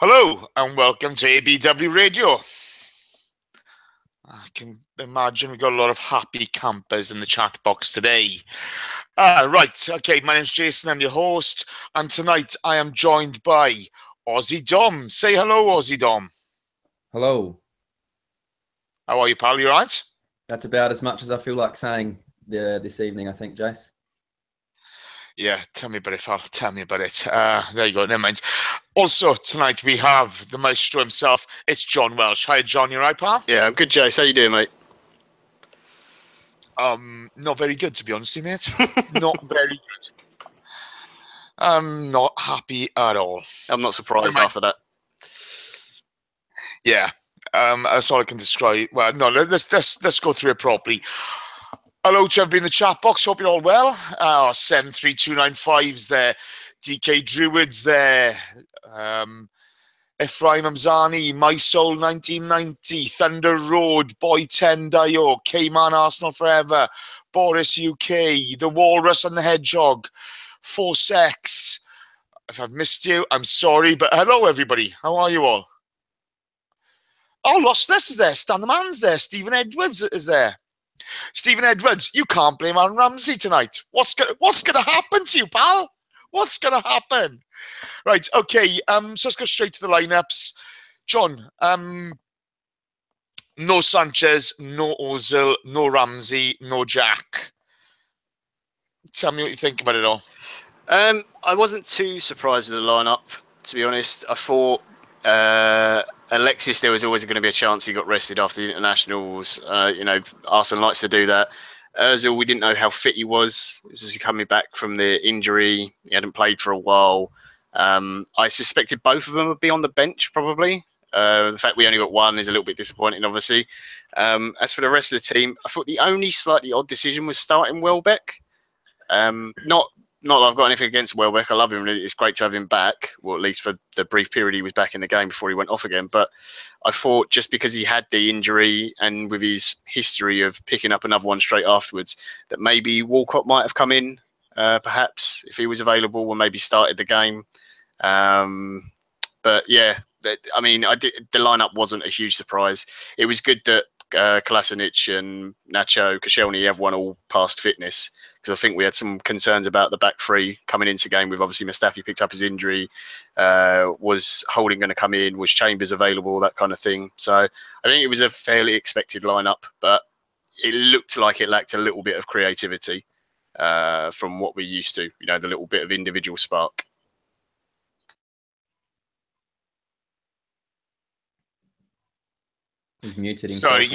Hello and welcome to ABW Radio. I can imagine we've got a lot of happy campers in the chat box today. Right, okay, my name's Jason, I'm your host, and tonight I am joined by Aussie Dom. Say hello, Aussie Dom. Hello. How are you, pal? You all right? That's about as much as I feel like saying this evening, I think, Jace. Yeah, tell me about it, pal. Tell me about it. There you go, never mind. Also, tonight we have the maestro himself. It's John Welsh. Hi, John. You all right, pal? Yeah, I'm good, Jace. How you doing, mate? Not very good, to be honest with you, mate. Not very good. I'm not happy at all. I'm not surprised after that. Yeah, that's all I can describe. Well, no, let's go through it properly. Hello to everybody in the chat box. Hope you're all well. 73295's there. DK Druids there. Ephraim Amzani, My Soul 1990, Thunder Road, Boy 10 Dio, K-Man Arsenal Forever, Boris UK, The Walrus and the Hedgehog, Force X. If I've missed you, I'm sorry, but hello everybody. How are you all? Oh, Lostness is there. Stan the Man's there. Stephen Edwards is there. Stephen Edwards, you can't blame Aaron Ramsey tonight. What's gonna happen to you, pal? What's gonna happen? Right, okay. So let's go straight to the lineups. John, no Sanchez, no Ozil, no Ramsey, no Jack. Tell me what you think about it all. I wasn't too surprised with the lineup, to be honest. I thought Alexis, there was always going to be a chance he got rested after the internationals. Arsenal likes to do that. Ozil, we didn't know how fit he was. He was coming back from the injury. He hadn't played for a while. I suspected both of them would be on the bench, probably. The fact we only got one is a little bit disappointing, obviously. As for the rest of the team, I thought the only slightly odd decision was starting Welbeck. Not that I've got anything against Welbeck. I love him. It's great to have him back, or at least for the brief period he was back in the game before he went off again. But I thought just because he had the injury and with his history of picking up another one straight afterwards, that maybe Walcott might have come in, perhaps, if he was available, or maybe started the game. But yeah, I mean, the lineup wasn't a huge surprise. It was good that Kolasinac and Nacho, Koscielny have one all past fitness, because I think we had some concerns about the back three coming into the game with obviously Mustafi picked up his injury, was Holding going to come in, was Chambers available, that kind of thing. So I think it was a fairly expected lineup, but it looked like it lacked a little bit of creativity from what we're used to, the little bit of individual spark. He's muted himself. Sorry,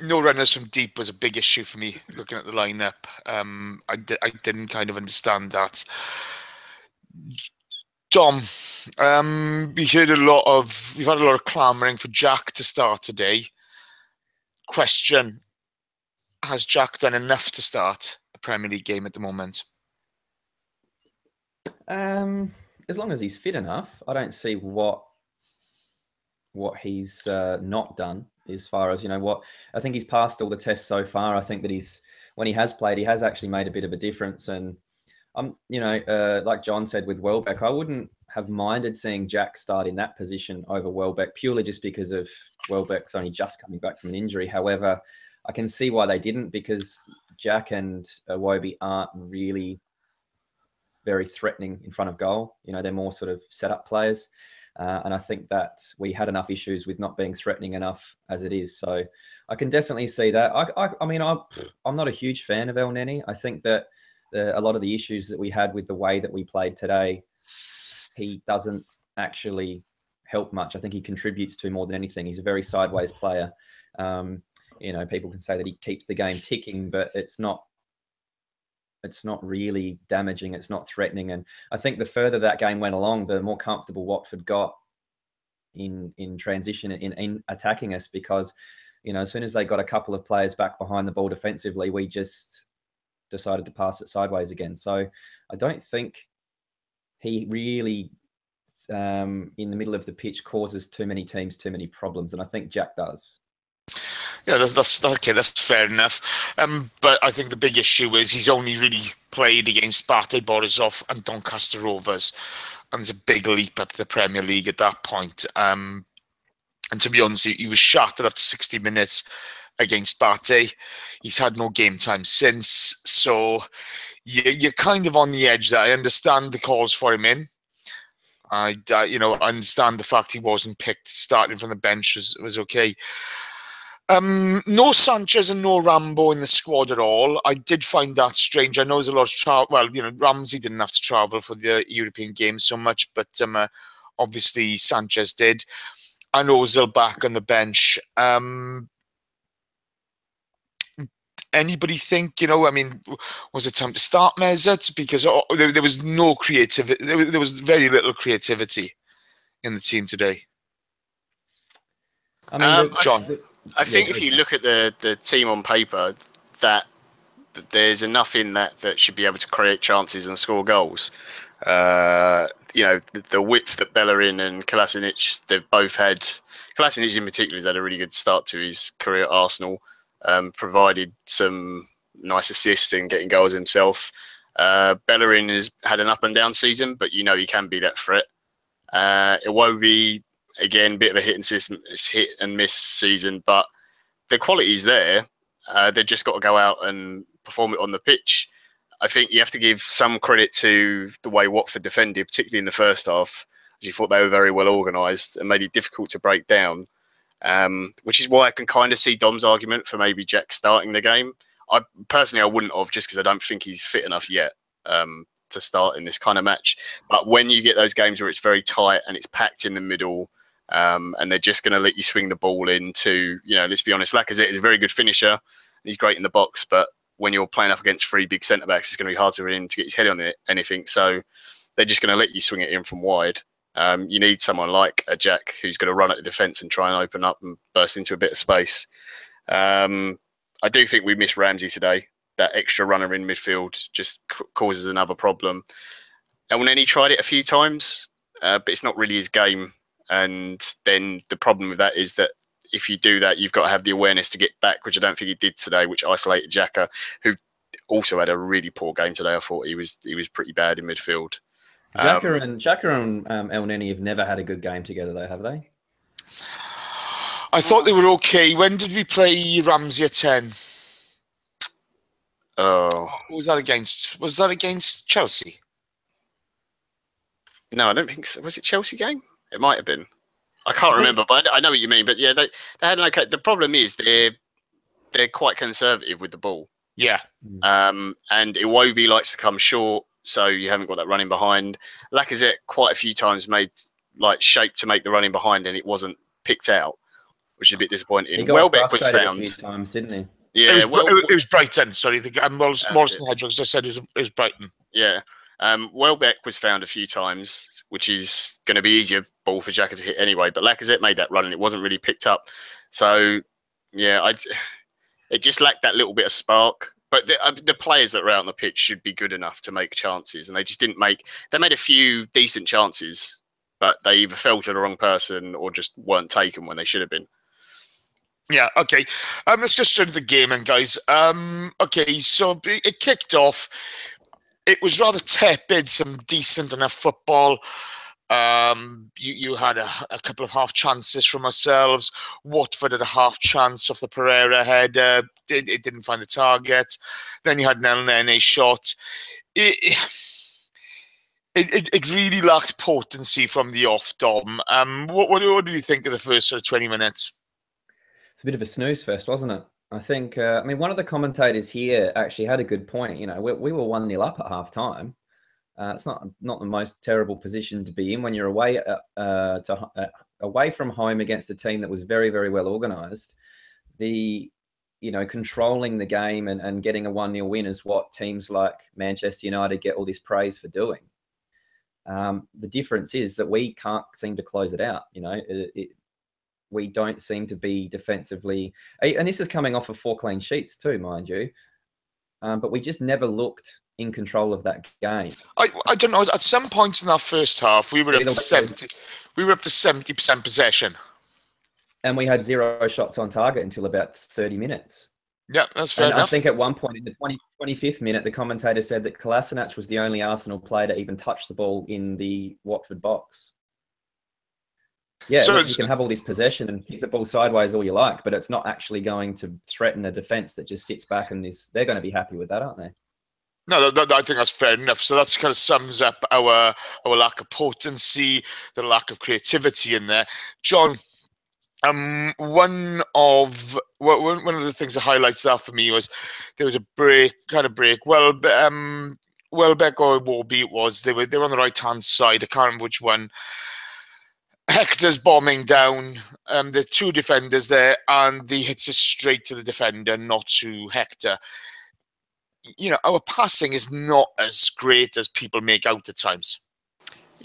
no runners from deep was a big issue for me looking at the lineup. I didn't kind of understand that. Dom, we've had a lot of clamouring for Jack to start today. Question: has Jack done enough to start a Premier League game at the moment? As long as he's fit enough, I don't see what he's not done. As far as what I think, he's passed all the tests so far. I think that when he has played, he has actually made a bit of a difference. And like John said with Welbeck, I wouldn't have minded seeing Jack start in that position over Welbeck, purely just because of Welbeck's only just coming back from an injury. However, I can see why they didn't, because Jack and Iwobi aren't really very threatening in front of goal. They're more sort of set-up players. And I think that we had enough issues with not being threatening enough as it is. So I can definitely see that. I mean, I'm not a huge fan of El Neni. I think that a lot of the issues that we had with the way that we played today, he doesn't actually help much. I think he contributes to more than anything. He's a very sideways player. People can say that he keeps the game ticking, but it's not really damaging. It's not threatening. And I think the further that game went along, the more comfortable Watford got in transition, in attacking us, because, as soon as they got a couple of players back behind the ball defensively, we just decided to pass it sideways again. So I don't think he really, in the middle of the pitch, causes too many teams too many problems. And I think Jack does. Yeah, that's okay. That's fair enough. But I think the big issue is he's only really played against Bate Borisov and Doncaster Rovers, and there's a big leap up to the Premier League at that point. And to be honest, he was shattered after 60 minutes against Bate. He's had no game time since, so you're kind of on the edge there. I understand the calls for him in. I understand the fact he wasn't picked starting from the bench was okay. No Sanchez and no Rambo in the squad at all. I did find that strange. I know there's a lot of travel. Well, Ramsey didn't have to travel for the European games so much, but obviously Sanchez did. And Ozil back on the bench. Anybody think, was it time to start Mesut? Because there was no creativity. There was very little creativity in the team today. I mean, John. I think if you look at the team on paper, that there's enough in that should be able to create chances and score goals. The width that Bellerin and Kolasinac, they've both had. Kolasinac in particular has had a really good start to his career at Arsenal, provided some nice assists and getting goals himself. Bellerin has had an up and down season, but he can be that threat. Iwobi, again, bit of a hit and miss season, but the quality's there. They've just got to go out and perform it on the pitch. I think you have to give some credit to the way Watford defended, particularly in the first half. You thought they were very well organised and made it difficult to break down, which is why I can kind of see Dom's argument for maybe Jack starting the game. I wouldn't have, just because I don't think he's fit enough yet to start in this kind of match. But when you get those games where it's very tight and it's packed in the middle, and they're just going to let you swing the ball into, let's be honest, Lacazette is a very good finisher. He's great in the box, but when you're playing up against three big centre-backs, it's going to be hard to get his head on anything. So they're just going to let you swing it in from wide. You need someone like a Jack who's going to run at the defence and try and open up and burst into a bit of space. I do think we missed Ramsey today. That extra runner in midfield just causes another problem. And then he tried it a few times, but it's not really his game. And then the problem with that is that if you do that, you've got to have the awareness to get back, which I don't think he did today, which isolated Xhaka, who also had a really poor game today. I thought he was pretty bad in midfield. Xhaka and El Neni have never had a good game together, though, have they? I thought they were okay. When did we play Ramsey at 10? Oh, what was that against? Was that against Chelsea? No, I don't think so. Was it Chelsea game? It might have been. I can't remember, but I know what you mean. But yeah, they had an okay. The problem is they're quite conservative with the ball. Yeah. And Iwobi likes to come short, so you haven't got that running behind. Lacazette quite a few times made shape to make the running behind, and it wasn't picked out, which is a bit disappointing. He got Welbeck was found a few times, didn't he? Yeah, it was Brighton. Sorry, Morrison Hedgehogs. I said it was Brighton. Yeah. Welbeck was found a few times, which is going to be easier ball for Xhaka to hit anyway. But Lacazette made that run and it wasn't really picked up. So, yeah, it just lacked that little bit of spark. But the players that were out on the pitch should be good enough to make chances, and they just didn't make. They made a few decent chances, but they either fell to the wrong person or just weren't taken when they should have been. Yeah, okay. Let's just turn to the game, then, guys. Okay, so it kicked off. It was rather tepid, some decent enough football. You had a couple of half chances from ourselves. Watford had a half chance off the Pereira header. It didn't find the target. Then you had an El Nene shot. It really lacked potency from the off, Dom. What do you think of the first 20 minutes? It's a bit of a snooze fest, wasn't it? I think, one of the commentators here actually had a good point. We were 1-0 up at half time. It's not the most terrible position to be in when you're away away from home against a team that was very, very well organised. Controlling the game and getting a 1-0 win is what teams like Manchester United get all this praise for doing. The difference is that we can't seem to close it out. We don't seem to be defensively, and this is coming off of 4 clean sheets too, mind you. But we just never looked in control of that game. I don't know. At some points in that first half, we were up to 70%. We were up to 70% possession. And we had 0 shots on target until about 30 minutes. Yeah, that's fair enough. I think at one point in the 25th minute, the commentator said that Kolasinac was the only Arsenal player to even touch the ball in the Watford box. Yeah, so look, you can have all this possession and kick the ball sideways all you like, but it's not actually going to threaten a defence that just sits back and they're going to be happy with that, aren't they? No, I think that's fair enough. So that kind of sums up our lack of potency, the lack of creativity in there. John, one of the things that highlights that for me was there was a break. Well, Welbeck or Iwobi it was. They were on the right hand side. I can't remember which one. Hector's bombing down. There are 2 defenders there, and he hits it straight to the defender, not to Hector. You know, our passing is not as great as people make out at times.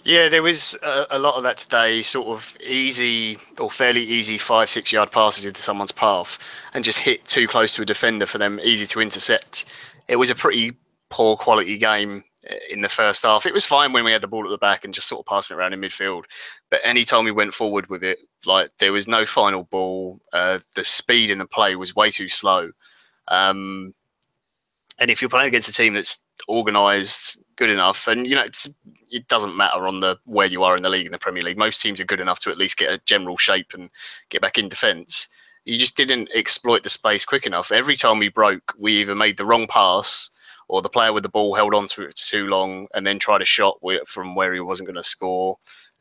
Yeah, there was a lot of that today, sort of easy or fairly easy 5-6 yard passes into someone's path and just hit too close to a defender for them, easy to intercept. It was a pretty poor quality game in the first half. It was fine when we had the ball at the back and just sort of passing it around in midfield. But any time we went forward with it, like there was no final ball. The speed in the play was way too slow. And if you're playing against a team that's organised, good enough, and you know it doesn't matter on where you are in the league, in the Premier League. Most teams are good enough to at least get a general shape and get back in defence. You just didn't exploit the space quick enough. Every time we broke, we either made the wrong pass or the player with the ball held on to it too long and then tried a shot from where he wasn't going to score.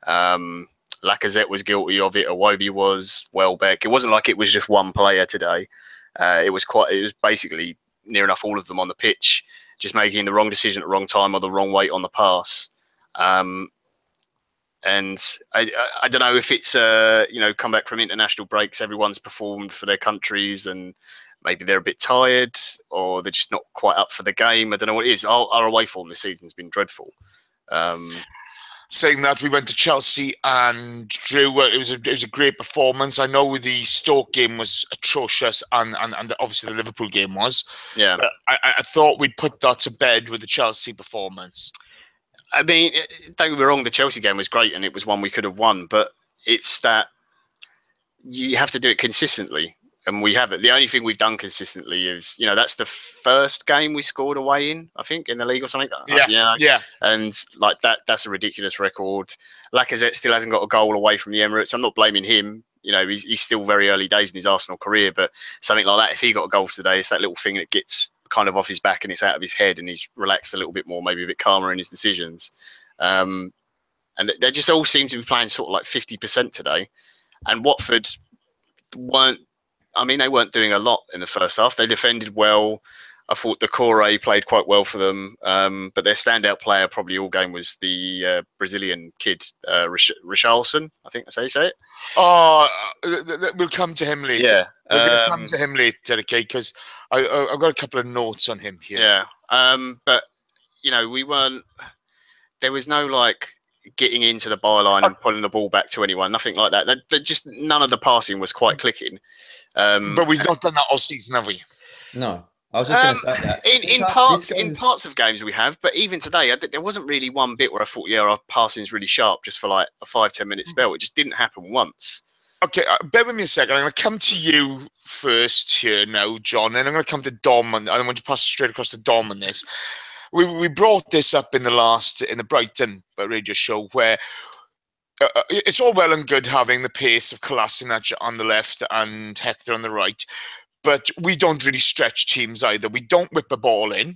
Lacazette was guilty of it. Iwobi was. Welbeck. It wasn't like it was just one player today. It was basically near enough all of them on the pitch, just making the wrong decision at the wrong time or the wrong weight on the pass. And I don't know if it's come back from international breaks, everyone's performed for their countries and maybe they're a bit tired or they're just not quite up for the game. I don't know what it is. Our away form this season has been dreadful. Saying that, we went to Chelsea and drew. It was a great performance. I know the Stoke game was atrocious, and obviously the Liverpool game was. Yeah, but I thought we'd put that to bed with the Chelsea performance. I mean, don't get me wrong, the Chelsea game was great and it was one we could have won, but it's that you have to do it consistently. And we haven't. The only thing we've done consistently is, that's the first game we scored away in, I think, in the league or something. Yeah. And like that's a ridiculous record. Lacazette still hasn't got a goal away from the Emirates. I'm not blaming him. He's still very early days in his Arsenal career, but something like that, if he got a goal today, it's that little thing that gets kind of off his back and it's out of his head and he's relaxed a little bit more, maybe a bit calmer in his decisions. And they just all seem to be playing sort of like 50% today. And Watford they weren't doing a lot in the first half. They defended well. I thought Decore played quite well for them. But their standout player probably all game was the Brazilian kid, Richarlison. I think that's how you say it. Oh, we'll come to him later. Yeah. We're going to come to him later, okay? Because I've got a couple of notes on him here. Yeah. But, we weren't... There was no, getting into the byline and pulling the ball back to anyone. Nothing like that. Just none of the passing was quite clicking. But we've not done that all season, have we? No, I was just going to say that. In parts of games we have, but even today, there wasn't really one bit where I thought, our passing's really sharp just for like a 5-10 minute spell. It just didn't happen once. Okay, bear with me a second. I'm going to come to you first here now, John, and I'm going to come to Dom, and I want to pass straight across to Dom on this. We brought this up in the Brighton radio show where it's all well and good having the pace of Kolasinac on the left and Hector on the right, but we don't really stretch teams either. We don't whip a ball in,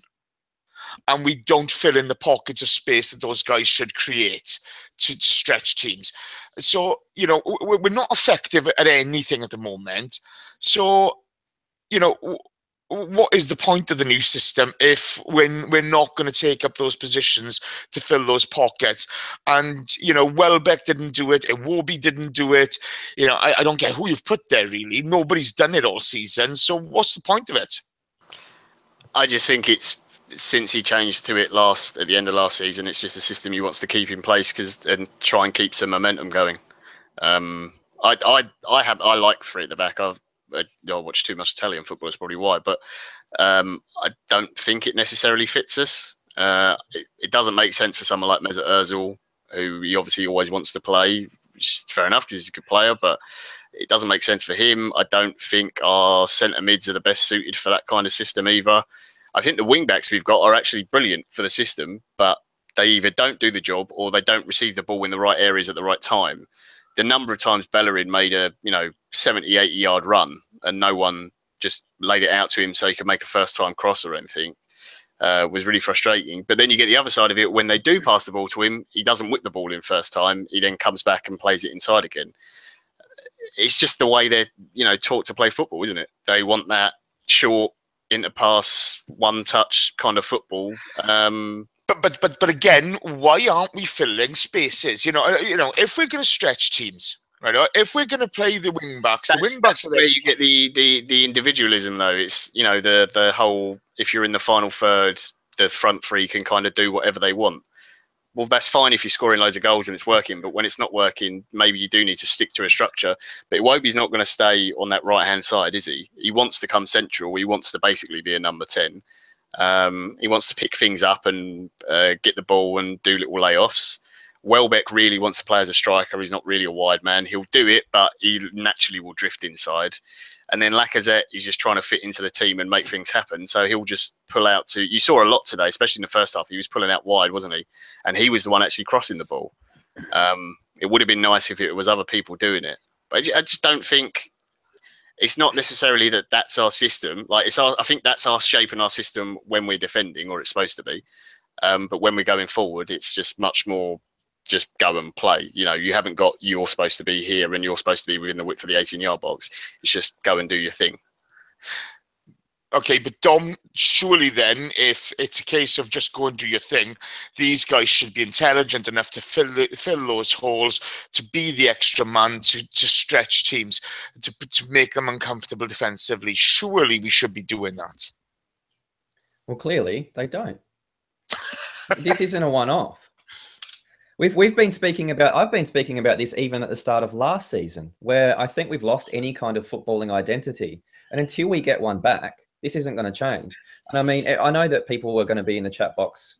and we don't fill in the pockets of space that those guys should create to stretch teams. So, we're not effective at anything at the moment. So, what is the point of the new system if we're not going to take up those positions to fill those pockets? And, Welbeck didn't do it. Iwobi didn't do it. I don't care who you've put there, really. Nobody's done it all season. So what's the point of it? I just think it's, since he changed to it at the end of last season, it's just a system he wants to keep in place and try and keep some momentum going. I like three at the back. I watch too much Italian football, is probably why, but I don't think it necessarily fits us. It doesn't make sense for someone like Mesut Ozil, who he obviously always wants to play, which is fair enough because he's a good player, but It doesn't make sense for him. I don't think our centre mids are the best suited for that kind of system either. I think the wing backs we've got are actually brilliant for the system, but they either don't do the job or they don't receive the ball in the right areas at the right time. The number of times Bellerin made a 70, 80 yard run and no one just laid it out to him so he could make a first time cross or anything was really frustrating. But then you get the other side of it. When they do pass the ball to him, he doesn't whip the ball in first time. He then comes back and plays it inside again. It's just the way they're taught to play football, isn't it? They want that short interpass, one touch kind of football. But again, why aren't we filling spaces? If we're going to stretch teams, right? If we're going to play the wing backs, the wing backs are where you get the individualism, though. It's the whole, if you're in the final third, the front three can kind of do whatever they want. Well, that's fine if you're scoring loads of goals and it's working, but when it's not working, maybe you do need to stick to a structure. But Iwobi's not going to stay on that right-hand side, is he? He wants to come central. He wants to basically be a number 10. He wants to pick things up and get the ball and do little layoffs. Welbeck really wants to play as a striker. He's not really a wide man. He'll do it, but he naturally will drift inside. And then Lacazette is just trying to fit into the team and make things happen. So he'll just pull out to... You saw a lot today, especially in the first half. He was pulling out wide, wasn't he? And he was the one actually crossing the ball. It would have been nice if it was other people doing it. But I just don't think... It's not necessarily that that's our system. I think that's our shape and our system when we're defending, or it's supposed to be. But when we're going forward, it's just much more just go and play. You haven't got you're supposed to be here and you're supposed to be within the width of the 18-yard box. It's just go and do your thing. Okay, but Dom, surely then, if it's a case of just go and do your thing, these guys should be intelligent enough to fill those holes, to be the extra man, to stretch teams, to make them uncomfortable defensively. Surely we should be doing that. Well, clearly they don't. This isn't a one-off. I've been speaking about this even at the start of last season, where I think we've lost any kind of footballing identity. And until we get one back, this isn't going to change. And I mean, I know that people were going to be in the chat box,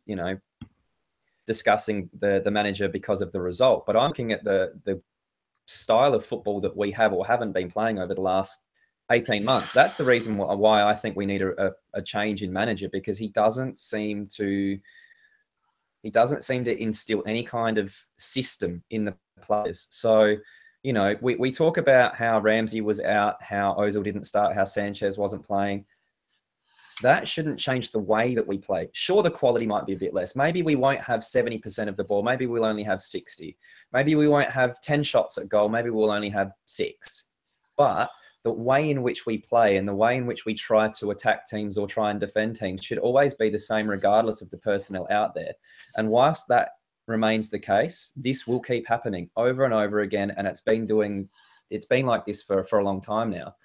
discussing the manager because of the result. But I'm looking at the style of football that we have or haven't been playing over the last 18 months. That's the reason why I think we need a change in manager, because he doesn't seem to instill any kind of system in the players. So, we talk about how Ramsey was out, how Ozil didn't start, how Sanchez wasn't playing. That shouldn't change the way that we play. Sure, the quality might be a bit less. Maybe we won't have 70% of the ball. Maybe we'll only have 60. Maybe we won't have 10 shots at goal. Maybe we'll only have 6. But the way in which we play and the way in which we try to attack teams or try and defend teams should always be the same regardless of the personnel out there. And whilst that remains the case, this will keep happening over and over again. And it's been like this for a long time now,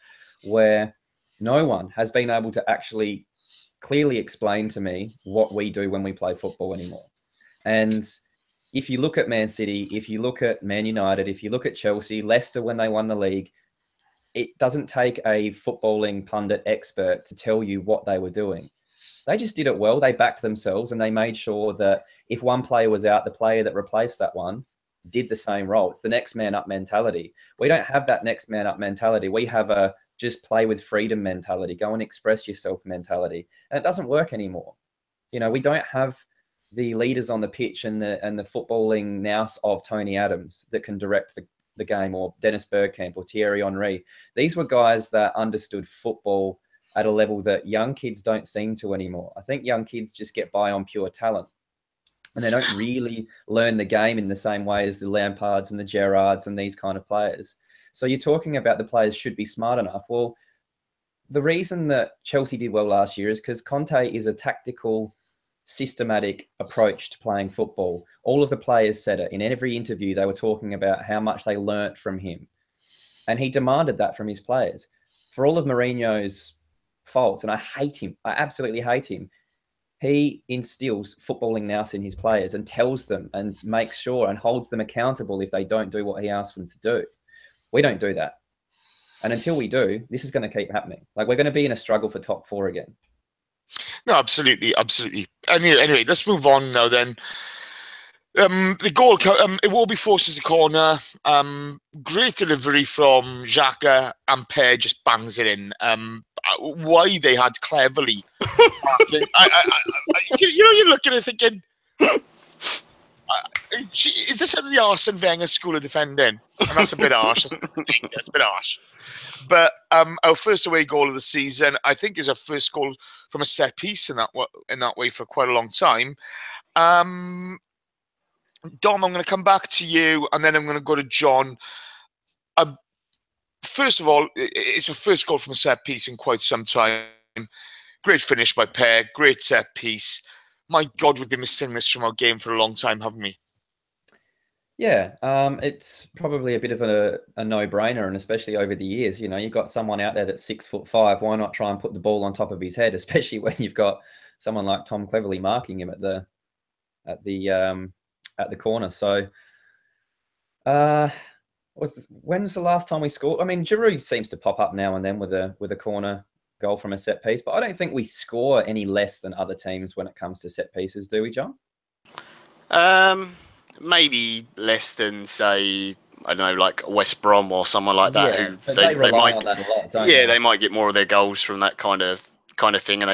where no one has been able to actually clearly explain to me what we do when we play football anymore. And if you look at Man City, if you look at Man United, if you look at Chelsea, Leicester when they won the league, it doesn't take a footballing pundit expert to tell you what they were doing. They just did it well. They backed themselves and they made sure that if one player was out, the player that replaced that one did the same role. It's the next man up mentality. We don't have that next man up mentality. We have a just play with freedom mentality, go and express yourself mentality. And it doesn't work anymore. We don't have the leaders on the pitch and the footballing nous of Tony Adams that can direct the game, or Dennis Bergkamp or Thierry Henry. These were guys that understood football at a level that young kids don't seem to anymore. I think young kids just get by on pure talent and they don't really learn the game in the same way as the Lampards and the Gerrards and these kind of players. So you're talking about the players should be smart enough. Well, the reason that Chelsea did well last year is because Conte is a tactical, systematic approach to playing football. All of the players said it. In every interview, they were talking about how much they learnt from him. And he demanded that from his players. For all of Mourinho's faults, and I hate him, I absolutely hate him, he instills footballing nous in his players and tells them and makes sure and holds them accountable if they don't do what he asks them to do. We don't do that. And until we do, this is going to keep happening. We're going to be in a struggle for top 4 again. No, absolutely, absolutely. Anyway, let's move on now then. The goal, it will be forced as a corner. Great delivery from Xhaka, and Per just bangs it in. Why they had cleverly. You're looking at it thinking, is this out of the Arsene Wenger school of defending? And that's a bit harsh. That's a bit harsh. But our first away goal of the season, I think, is our first goal from a set piece in that way for quite a long time. Dom, I'm going to come back to you, and then I'm going to go to John. First of all, it's a first goal from a set piece in quite some time. Great finish by Per, great set piece. My God, we've been missing this from our game for a long time, haven't we? Yeah, it's probably a bit of a no-brainer, and especially over the years, you've got someone out there that's 6'5". Why not try and put the ball on top of his head, especially when you've got someone like Tom Cleverley marking him at the corner. So, when's the last time we scored? I mean, Giroud seems to pop up now and then with a corner goal from a set piece, but I don't think we score any less than other teams when it comes to set pieces, do we, John? Maybe less than, say, I don't know, like West Brom or someone like that. Yeah, who they rely on that a lot, don't they? Yeah, they might get more of their goals from that kind of thing, and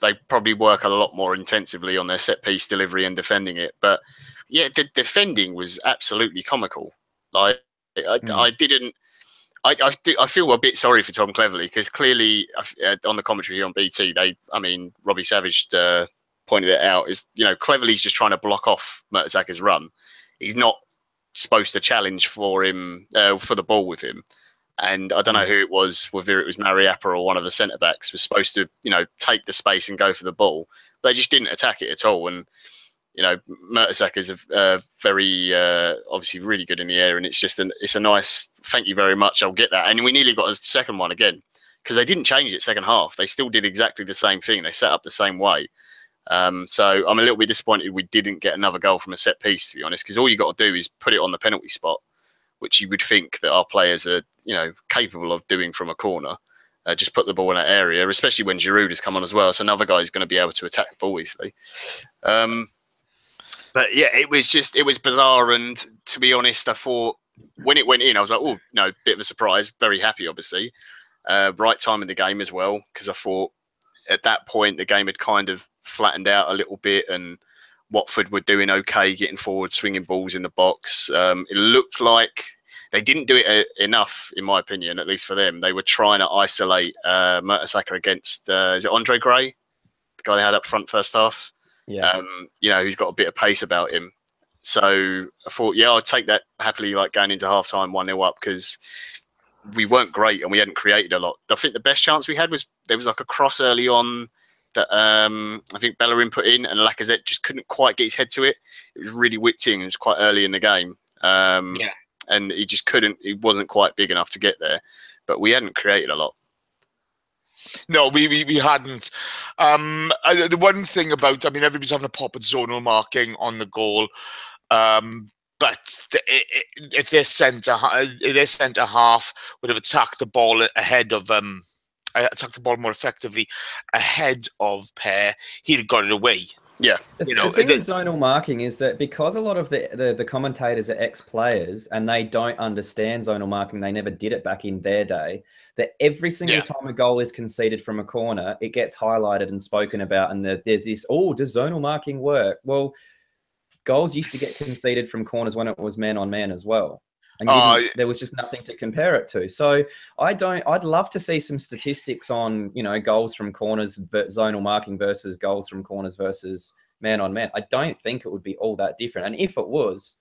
they probably work a lot more intensively on their set piece delivery and defending it. But yeah, the defending was absolutely comical. Like I feel a bit sorry for Tom Cleverley, because clearly on the commentary on BT, Robbie Savage pointed it out, is Cleverley's just trying to block off Mertesack's run. He's not supposed to challenge for him for the ball with him. And I don't know who it was, whether it was Mariappa or one of the centre backs, was supposed to take the space and go for the ball. They just didn't attack it at all. And Mertesacker is very obviously really good in the air, and it's a nice thank you very much, I'll get that. And we nearly got a second one again, because they didn't change it second half. They still did exactly the same thing. They set up the same way. So I'm a little bit disappointed we didn't get another goal from a set piece, to be honest, because all you got to do is put it on the penalty spot, which you would think that our players are capable of doing from a corner. Just put the ball in that area, especially when Giroud has come on as well. So another guy is going to be able to attack the ball easily. But yeah, it was bizarre. And to be honest, I thought when it went in, I was like, oh, no, bit of a surprise. Very happy, obviously. Right time in the game as well, because I thought at that point the game had kind of flattened out a little bit, and Watford were doing okay, getting forward, swinging balls in the box. It looked like they didn't do it enough, in my opinion, at least for them. They were trying to isolate Mertesacker against, is it Andre Gray? The guy they had up front first half? Yeah. Who's got a bit of pace about him. So I thought, yeah, I'd take that happily, like going into half-time 1-0 up, because we weren't great and we hadn't created a lot. I think the best chance we had was, there was like a cross early on that I think Bellerin put in, and Lacazette just couldn't quite get his head to it. It was really whipped in. It was quite early in the game. And he just couldn't, he wasn't quite big enough to get there. But we hadn't created a lot. No, we hadn't. The one thing about, everybody's having a pop at zonal marking on the goal. But if their centre half would have attacked the ball ahead of attacked the ball more effectively ahead of Per, he'd have got it away. Yeah, the thing with zonal marking is that because a lot of the commentators are ex-players and they don't understand zonal marking, they never did it back in their day, that every single time a goal is conceded from a corner, it gets highlighted and spoken about, and there's this, oh, does zonal marking work? Well, goals used to get conceded from corners when it was man-on-man as well. And there was just nothing to compare it to. So I'd love to see some statistics on, goals from corners, zonal marking versus goals from corners versus man-on-man. I don't think it would be all that different. And if it was,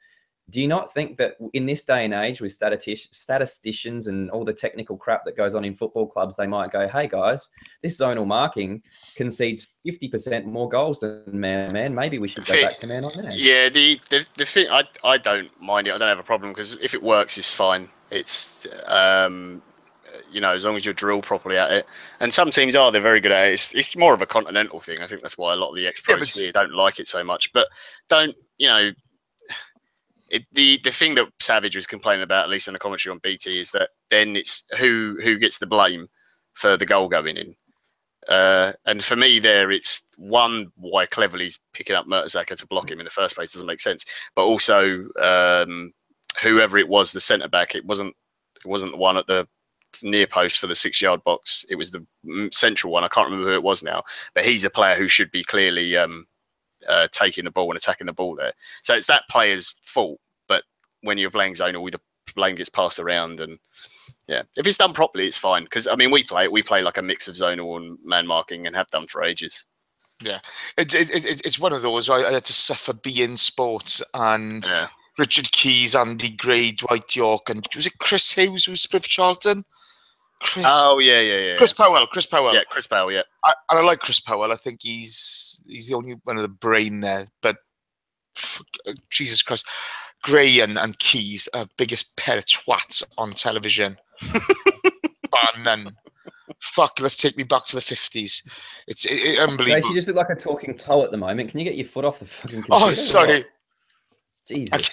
do you not think that in this day and age with statisticians and all the technical crap that goes on in football clubs, they might go, hey guys, this zonal marking concedes 50% more goals than man-on-man. Maybe we should go back to man-on-man. Yeah, the thing, I don't mind it. I don't have a problem, because if it works, it's fine. It's, as long as you're drilled properly at it. And some teams they're very good at it. It's more of a continental thing. I think that's why a lot of the ex-pros here don't like it so much. But the thing that Savage was complaining about, at least in the commentary on BT, is that then it's who gets the blame for the goal going in. And for me, there it's one why Cleverley's picking up Mertesacker to block him in the first place doesn't make sense, but also whoever it was, the centre back, it wasn't the one at the near post for the 6-yard box. It was the central one. I can't remember who it was now, but he's a player who should be clearly taking the ball and attacking the ball there. So it's that player's fault. But when you're playing zonal, the blame gets passed around, and yeah, if it's done properly, it's fine. Because I mean, we play like a mix of zonal and man marking, and have done for ages. Yeah, it's one of those. I had to suffer being sports, and Richard Keys, Andy Gray, Dwight York, and was it Chris Hughes who was with Charlton? Oh yeah. Chris Powell. Yeah, Chris Powell. Yeah, I like Chris Powell. I think he's the only one of the brain there. But Jesus Christ, Gray and Keys are biggest pair of twats on television. Bar none. Fuck, let's take me back to the 50s. It's unbelievable. You just look like a talking toe at the moment. Can you get your foot off the fucking computer? Oh, sorry. Jesus.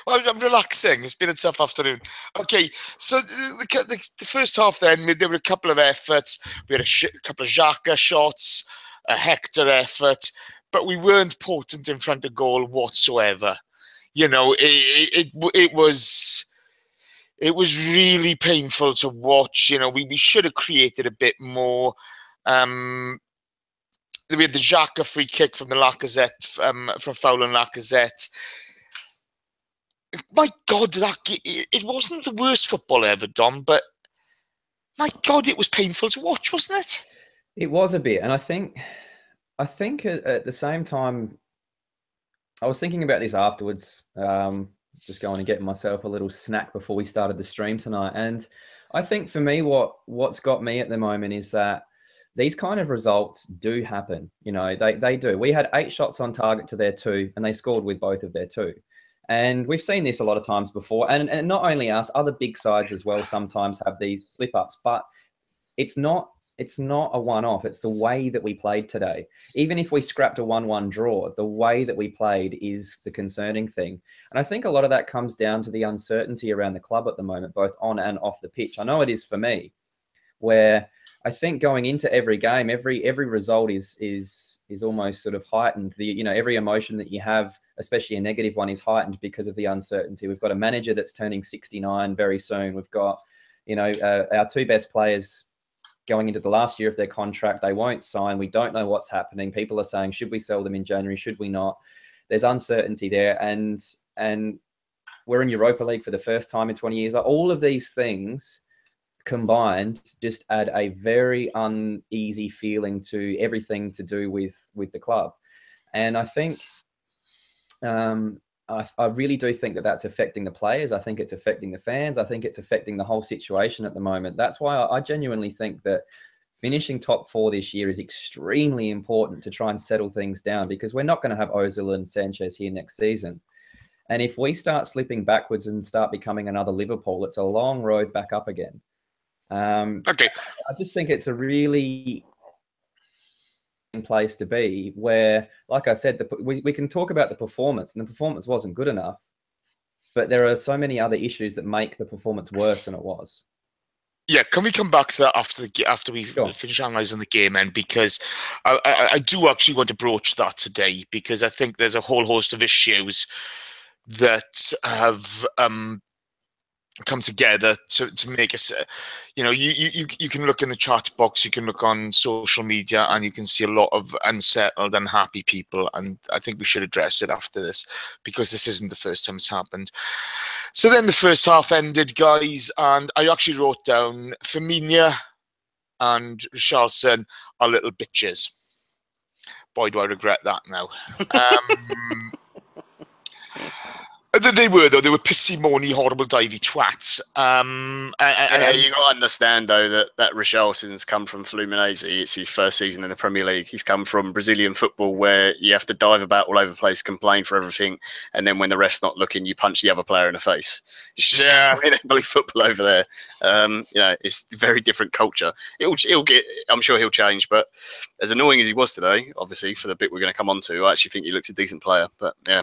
Well, I'm relaxing. It's been a tough afternoon. Okay, so the first half then, there were a couple of efforts. We had a couple of Xhaka shots, a Hector effort, but we weren't potent in front of goal whatsoever. You know, it was really painful to watch. You know, we should have created a bit more. We had the Xhaka free kick from the Lacazette, from foul on Lacazette. My God, it wasn't the worst football ever, Dom, but my God, it was painful to watch, wasn't it? It was a bit, and I think at the same time, I was thinking about this afterwards, just going and getting myself a little snack before we started the stream tonight, and I think for me, what's got me at the moment is that these kind of results do happen. You know, they do. We had 8 shots on target to their 2, and they scored with both of their 2. And we've seen this a lot of times before. And not only us, other big sides as well sometimes have these slip-ups. But it's not a one-off. It's the way that we played today. Even if we scrapped a 1-1 draw, the way that we played is the concerning thing. And I think a lot of that comes down to the uncertainty around the club at the moment, both on and off the pitch. I know it is for me, where I think going into every game, every result is almost sort of heightened. Every emotion that you have, especially a negative one, is heightened because of the uncertainty. We've got a manager that's turning 69 very soon. We've got, our 2 best players going into the last year of their contract. They won't sign. We don't know what's happening. People are saying, should we sell them in January? Should we not? There's uncertainty there. And we're in Europa League for the first time in 20 years. All of these things combined just add a very uneasy feeling to everything to do with the club. And I think I really do think that that's affecting the players. I think it's affecting the fans. I think it's affecting the whole situation at the moment. That's why I genuinely think that finishing top 4 this year is extremely important to try and settle things down, because we're not going to have Ozil and Sanchez here next season. And if we start slipping backwards and start becoming another Liverpool, it's a long road back up again. Okay. I just think it's a really place to be where, like I said, we can talk about the performance, and the performance wasn't good enough, but there are so many other issues that make the performance worse than it was. Yeah, can we come back to that after we finish analysing the game, then? Because I do actually want to broach that today, because I think there's a whole host of issues that have come together to make us, you can look in the chat box, you can look on social media, and you can see a lot of unsettled, unhappy people. And I think we should address it after this, because this isn't the first time it's happened. So then the first half ended, guys, and I actually wrote down Firmino and Richarlison are little bitches. Boy, do I regret that now. They were, though. They were pissy, moany, horrible, divey twats. You got to understand, though, that Richarlison's come from Fluminense. It's his first season in the Premier League. He's come from Brazilian football, where you have to dive about all over the place, complain for everything, and then when the ref's not looking, you punch the other player in the face. It's just they don't believe football over there. It's a very different culture. He'll get. I'm sure he'll change, but as annoying as he was today, obviously for the bit we're going to come on to, I actually think he looks a decent player. But yeah,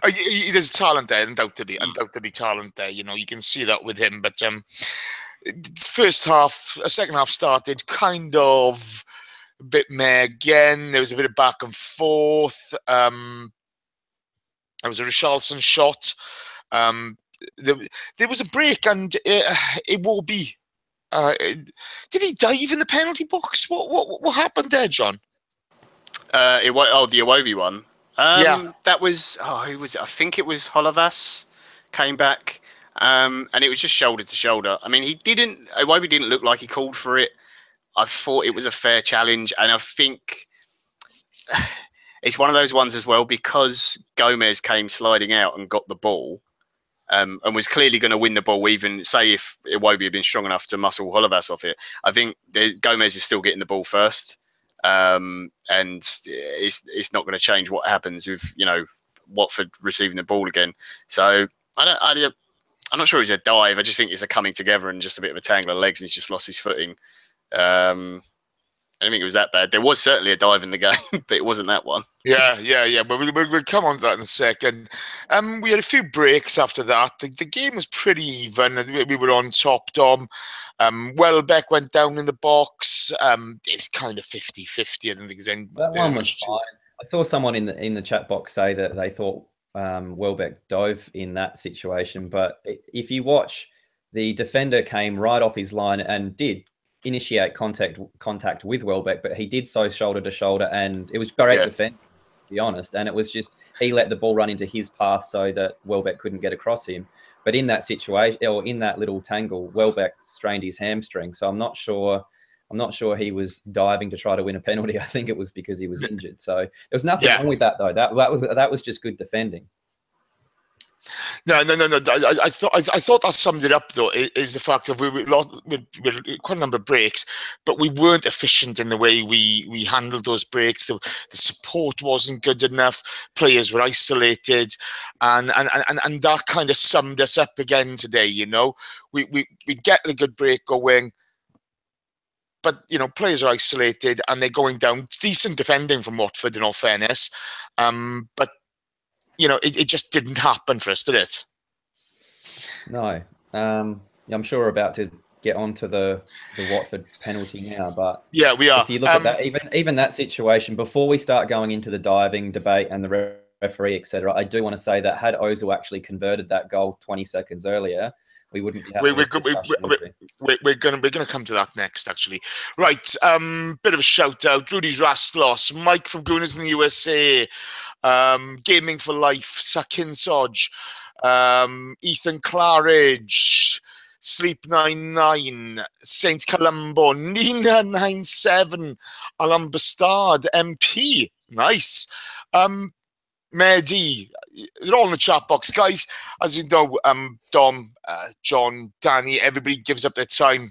there's talent there, undoubtedly talent there. You can see that with him. But second half started kind of a bit meh again. There was a bit of back and forth. There was a Richarlison shot. There was a break, and it will be. Did he dive in the penalty box? What happened there, John? The Iwobi one. Yeah. That was, who was it? I think it was Holovas came back, and it was just shoulder to shoulder. I mean, Iwobi didn't look like he called for it. I thought it was a fair challenge, and I think it's one of those ones as well, because Gomez came sliding out and got the ball, and was clearly going to win the ball, even say if Iwobi had been strong enough to muscle Holovas off it. I think Gomez is still getting the ball first. And it's not going to change what happens with Watford receiving the ball again. So I'm not sure it's a dive. I just think it's a coming together and just a bit of a tangle of legs, and he's just lost his footing. I don't think it was that bad. There was certainly a dive in the game, but it wasn't that one. Yeah. But we'll come on to that in a second. We had a few breaks after that. The game was pretty even. We were on top, Dom. Welbeck went down in the box. It's kind of 50-50. I don't think that one was fine. I saw someone in the chat box say that they thought Welbeck dove in that situation. But if you watch, the defender came right off his line and did initiate contact with Welbeck, but he did so shoulder to shoulder, and it was great defense, to be honest. And it was just, he let the ball run into his path so that Welbeck couldn't get across him. But in that situation, or in that little tangle, Welbeck strained his hamstring. So I'm not sure he was diving to try to win a penalty. I think it was because he was injured. So there was nothing wrong with that, though. That was just good defending. No. I thought that summed it up, though, is the fact that we had quite a number of breaks, but we weren't efficient in the way we handled those breaks. The support wasn't good enough. Players were isolated, and that kind of summed us up again today. We get the good break going, but players are isolated and they're going down. Decent defending from Watford, in all fairness, but it just didn't happen for us, did it? No. I'm sure we're about to get onto the Watford penalty now, but yeah, we are. If you look at that, even that situation, before we start going into the diving debate and the referee, etc., I do want to say that had Ozil actually converted that goal 20 seconds earlier, we wouldn't be having this discussion. We're gonna come to that next, actually. Right, bit of a shout out. Rudy's Rastlos, Mike from Gooners in the USA, Gaming for Life, Sakin Soj, Ethan Claridge, Sleep 99, Saint Columbo, Nina 97, Alan Bastard, MP, nice. Mehdi, they're all in the chat box, guys. As you know, Dom, John, Danny, everybody gives up their time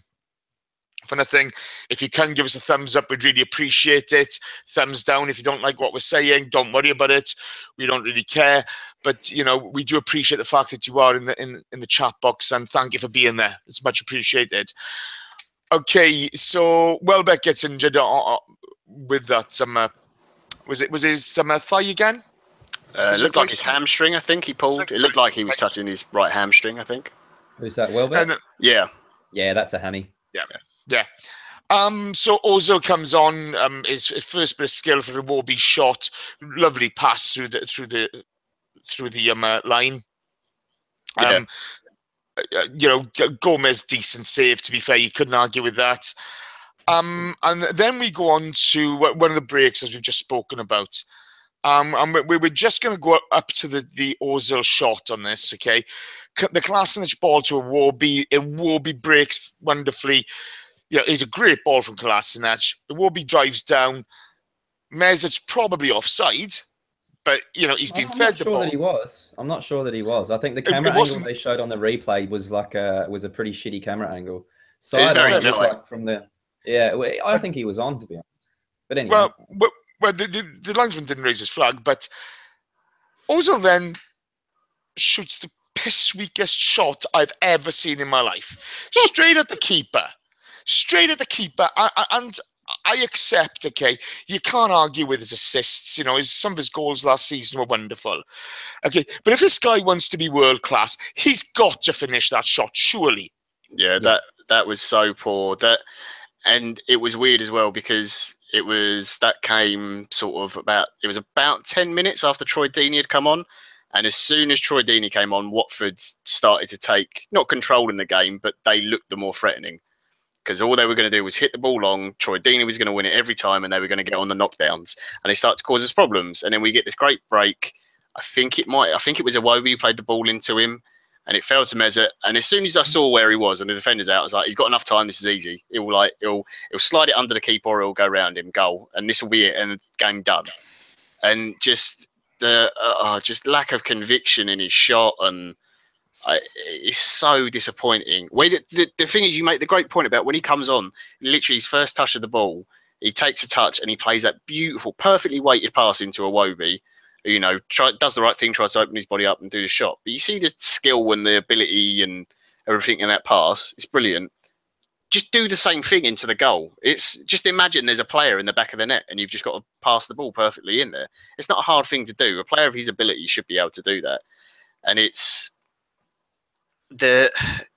for nothing. If you can give us a thumbs up, we'd really appreciate it. Thumbs down if you don't like what we're saying. Don't worry about it. We don't really care. But we do appreciate the fact that you are in the chat box, and thank you for being there. It's much appreciated. Okay, so Welbeck gets injured with that. Was it his thigh again? It looked like his hamstring, I think he pulled. It looked like he was touching his right hamstring, I think. Who's that, Welbeck? Yeah, that's a hammy. Yeah. So Ozil comes on. His first bit of skill for a Iwobi shot. Lovely pass through the line. Gomez, decent save. To be fair, you couldn't argue with that. And then we go on to one of the breaks, as we've just spoken about. And we're just going to go up to the Ozil shot on this, okay? The Kolasinac ball to Iwobi breaks wonderfully. It's a great ball from Kolasinac. Iwobi drives down. Mesic probably offside, but he's been fed the ball. I'm not sure that he was. I think the camera angle they showed on the replay was a pretty shitty camera angle. I think he was on, to be honest. But anyway. Well, the linesman didn't raise his flag, but Ozil then shoots the piss-weakest shot I've ever seen in my life. Straight at the keeper. And I accept, okay, you can't argue with his assists. Some of his goals last season were wonderful. Okay, but if this guy wants to be world-class, he's got to finish that shot, surely. Yeah, that was so poor. And it was weird as well, because that came it was about 10 minutes after Troy Deeney had come on. And as soon as Troy Deeney came on, Watford started to take, not control in the game, but they looked the more threatening. Because all they were going to do was hit the ball long. Troy Deeney was going to win it every time, and they were going to get on the knockdowns. And they start to cause us problems. And then we get this great break. I think it was Iwobi who played the ball into him, and it fell to Mesut. And as soon as I saw where he was and the defender's out, I was like, he's got enough time. This is easy. He'll slide it under the keeper, or he'll go around him, goal, and this will be it, and the game done. And just the just lack of conviction in his shot, and it's so disappointing. The thing is, you make the great point about when he comes on, literally his first touch of the ball, he takes a touch and he plays that beautiful, perfectly weighted pass into Iwobi. You know, does the right thing, tries to open his body up and do the shot. But you see the skill and the ability and everything in that pass. It's brilliant. Just do the same thing into the goal. It's just imagine there's a player in the back of the net and you've just got to pass the ball perfectly in there. It's not a hard thing to do. A player of his ability should be able to do that. And this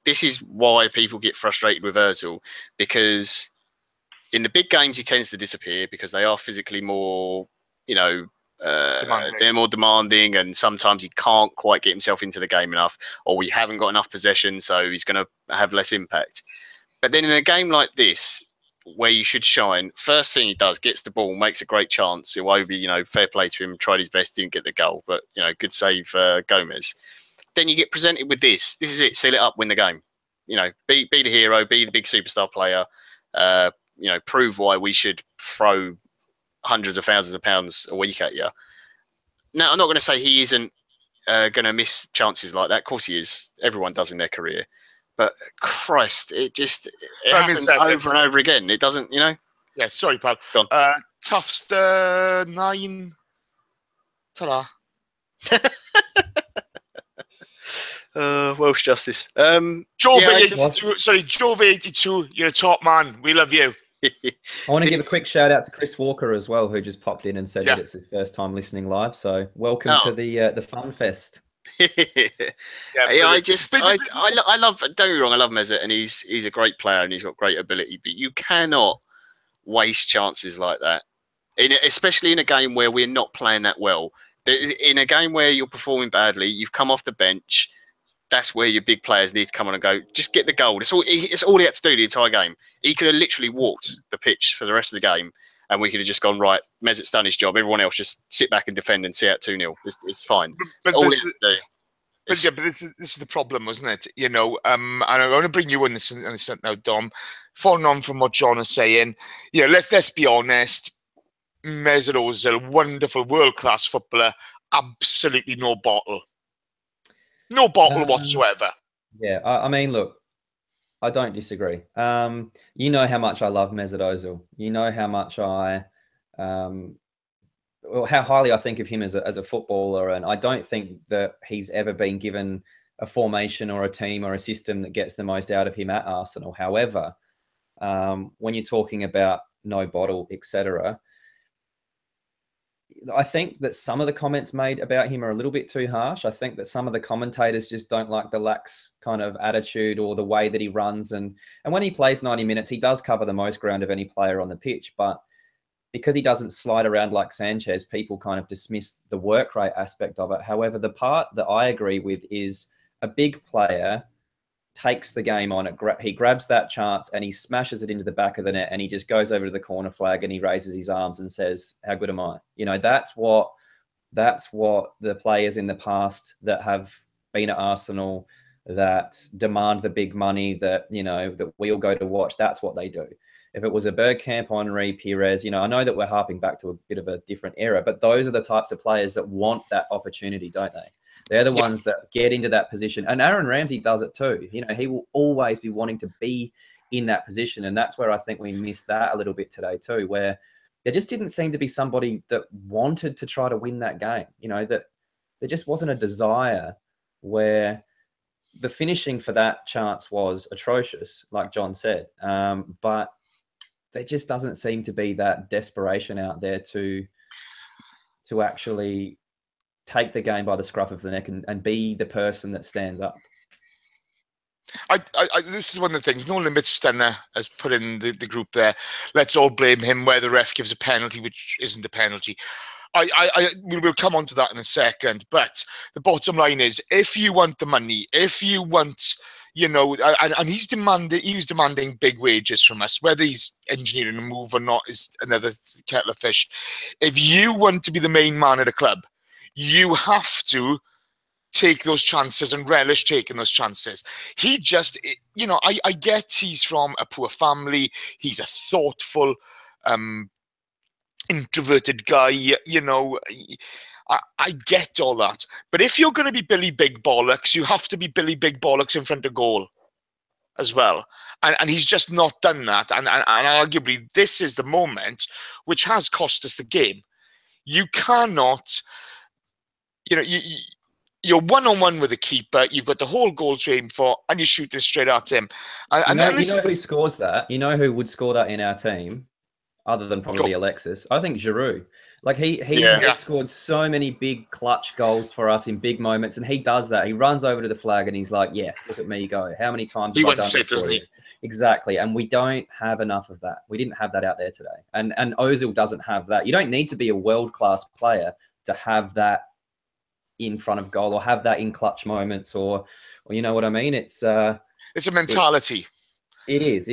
is why people get frustrated with Ozil, because in the big games he tends to disappear because they are physically more, they're more demanding, and sometimes he can't quite get himself into the game enough, or we haven't got enough possession, so he's going to have less impact. But then in a game like this, where you should shine, first thing he does, gets the ball, makes a great chance. Iwobi, fair play to him, tried his best, didn't get the goal, but good save Gomez. Then you get presented with this. This is it. Seal it up. Win the game. Be the hero. Be the big superstar player. Prove why we should throw hundreds of thousands of pounds a week at you. Now, I'm not going to say he isn't going to miss chances like that. Of course he is. Everyone does in their career. But Christ, it happens over and over again. It doesn't, Yeah, sorry, pal. Tufts 9. Ta-da. Welsh justice. Jove82, you're a top man. We love you. I want to give a quick shout out to Chris Walker as well, who just popped in and said that it's his first time listening live. So welcome to the Fun Fest. I love. Don't get me wrong, I love Mesut, and he's a great player and he's got great ability. But you cannot waste chances like that, especially in a game where we're not playing that well. In a game where you're performing badly, you've come off the bench. That's where your big players need to come on and go, just get the goal. It's all he had to do the entire game. He could have literally walked the pitch for the rest of the game, and we could have just gone, right, Mesut's done his job. Everyone else just sit back and defend and see out 2-0. It's fine. But this is the problem, wasn't it? And I want to bring you in this now, Dom. Following on from what John is saying, let's be honest. Mesut Ozil, wonderful world-class footballer, absolutely no bottle. No bottle whatsoever. Yeah, I mean, look, I don't disagree. You know how much I love Mesut Ozil. You know how much how highly I think of him as a footballer, and I don't think that he's ever been given a formation or a team or a system that gets the most out of him at Arsenal. However, when you're talking about no bottle, etc., I think that some of the comments made about him are a little bit too harsh. I think that some of the commentators just don't like the lax kind of attitude or the way that he runs. And when he plays 90 minutes, he does cover the most ground of any player on the pitch. But because he doesn't slide around like Sanchez, people kind of dismiss the work rate aspect of it. However, the part that I agree with is a big player takes the game on. He grabs that chance and he smashes it into the back of the net, and he just goes over to the corner flag and he raises his arms and says, how good am I? That's what the players in the past that have been at Arsenal, that demand the big money, that we all go to watch, that's what they do. If it was a Bergkamp, Henry, Pires, I know that we're harping back to a bit of a different era, but those are the types of players that want that opportunity, don't they? They're the ones that get into that position. And Aaron Ramsey does it too. He will always be wanting to be in that position. And that's where I think we missed that a little bit today too, where there just didn't seem to be somebody that wanted to try to win that game. That there just wasn't a desire, where the finishing for that chance was atrocious, like John said. But there just doesn't seem to be that desperation out there to actually take the game by the scruff of the neck and be the person that stands up. this is one of the things. No Limit Stunner has put in the group there. Let's all blame him where the ref gives a penalty, which isn't a penalty. We'll come on to that in a second. But the bottom line is, if you want the money, if you want, and he was demanding big wages from us, whether he's engineering a move or not is another kettle of fish. If you want to be the main man at a club, you have to take those chances and relish taking those chances. He just, I get he's from a poor family. He's a thoughtful, introverted guy, I get all that. But if you're going to be Billy Big Bollocks, you have to be Billy Big Bollocks in front of goal as well. And he's just not done that. And arguably, this is the moment which has cost us the game. You cannot, you're one-on-one with the keeper. You've got the whole goal to aim for, and you're shooting straight at him. You know who scores that? You know who would score that in our team, other than probably Alexis? I think Giroud. Like he has scored so many big clutch goals for us in big moments, and he does that. He runs over to the flag and he's like, "Yes, look at me go. How many times have I done this for you?" Exactly, and we don't have enough of that. We didn't have that out there today, and Ozil doesn't have that. You don't need to be a world-class player to have that in front of goal or have that in clutch moments, or you know what I mean. It's a mentality. It is.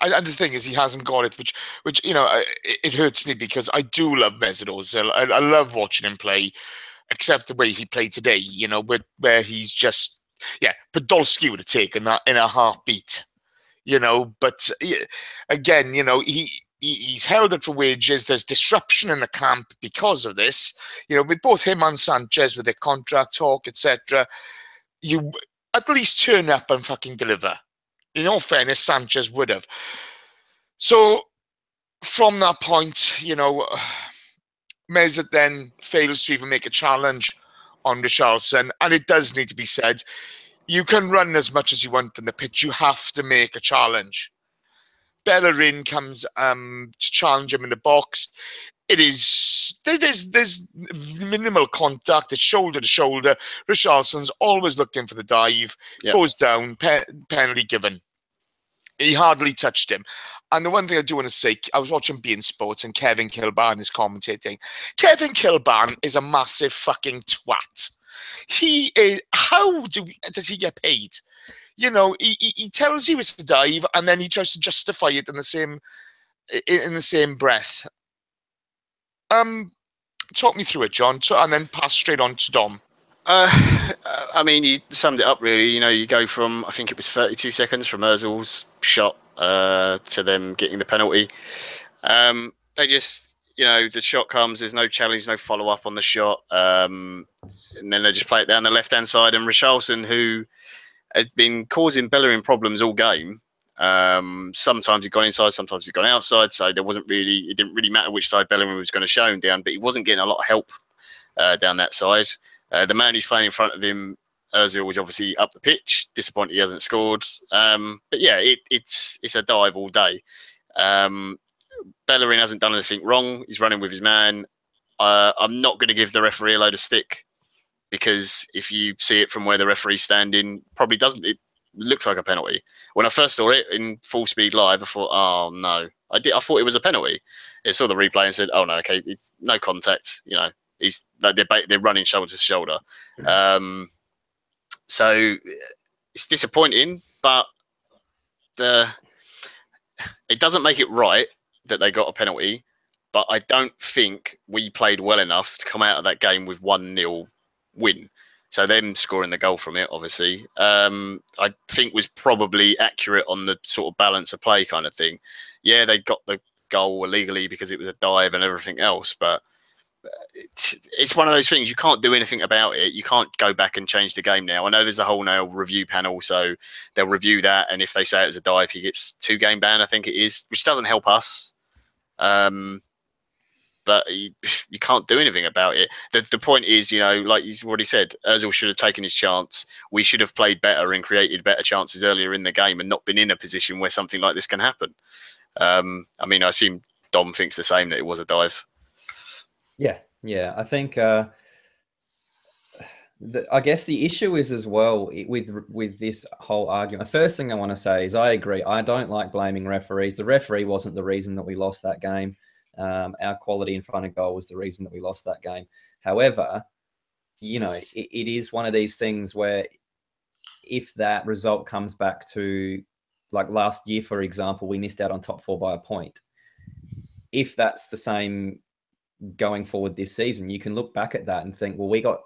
And the thing is, he hasn't got it, which it hurts me because I do love Mesut Ozil. I love watching him play, except the way he played today. Where he's just Podolski would have taken that in a heartbeat. But again, he's held it for wages. There's disruption in the camp because of this. With both him and Sanchez with their contract talk, etc. You at least turn up and fucking deliver. In all fairness, Sanchez would have. So, from that point, Mesut then fails to even make a challenge on Richarlison. And it does need to be said, you can run as much as you want on the pitch. You have to make a challenge. Bellerin comes to challenge him in the box. There's minimal contact. It's shoulder to shoulder. Richarlison's always looking for the dive. Yep. Goes down. Penalty given. He hardly touched him. And the one thing I do want to say, I was watching beIN Sports and Kevin Kilban is commentating. Kevin Kilban is a massive fucking twat. He is. How does he get paid? He tells you it's a dive, and then he tries to justify it in the same breath. Talk me through it, John, and then pass straight on to Dom. I mean, you summed it up really. You go from, I think it was 32 seconds from Ozil's shot to them getting the penalty. They just, the shot comes, there's no challenge, no follow-up on the shot. And then they just play it down the left-hand side. And Richarlison, who has been causing Bellerin problems all game, sometimes he'd gone inside, sometimes he'd gone outside. So it didn't really matter which side Bellerin was going to show him down, but he wasn't getting a lot of help down that side. The man who's playing in front of him, Ozil, was obviously up the pitch. Disappointed he hasn't scored. But yeah, it's a dive all day. Bellerin hasn't done anything wrong. He's running with his man. I'm not going to give the referee a load of stick, because if you see it from where the referee's standing, probably doesn't. It looks like a penalty. When I first saw it in full speed live, I thought, oh no, I thought it was a penalty. I saw the replay and said, oh no, okay, it's no contact. He's like they're running shoulder to shoulder. So it's disappointing, but it doesn't make it right that they got a penalty. But I don't think we played well enough to come out of that game with 1-0 win. So them scoring the goal from it, obviously, I think was probably accurate on the sort of balance of play kind of thing. Yeah, they got the goal illegally because it was a dive and everything else, but it's one of those things. You can't do anything about it. You can't go back and change the game now. I know there's a whole now review panel, so they'll review that, and if they say it was a dive, he gets 2-game ban, I think it is, which doesn't help us. But you can't do anything about it. The point is, like you've already said, Ozil should have taken his chance. We should have played better and created better chances earlier in the game and not been in a position where something like this can happen. I mean, I assume Dom thinks the same, that it was a dive. Yeah. I think I guess the issue is as well with this whole argument. The first thing I want to say is I agree. I don't like blaming referees. The referee wasn't the reason that we lost that game. Our quality in front of goal was the reason that we lost that game. However, you know, it is one of these things where if that result comes back to, like last year, for example, we missed out on top 4 by a point. If that's the same going forward this season, you can look back at that and think, well, we got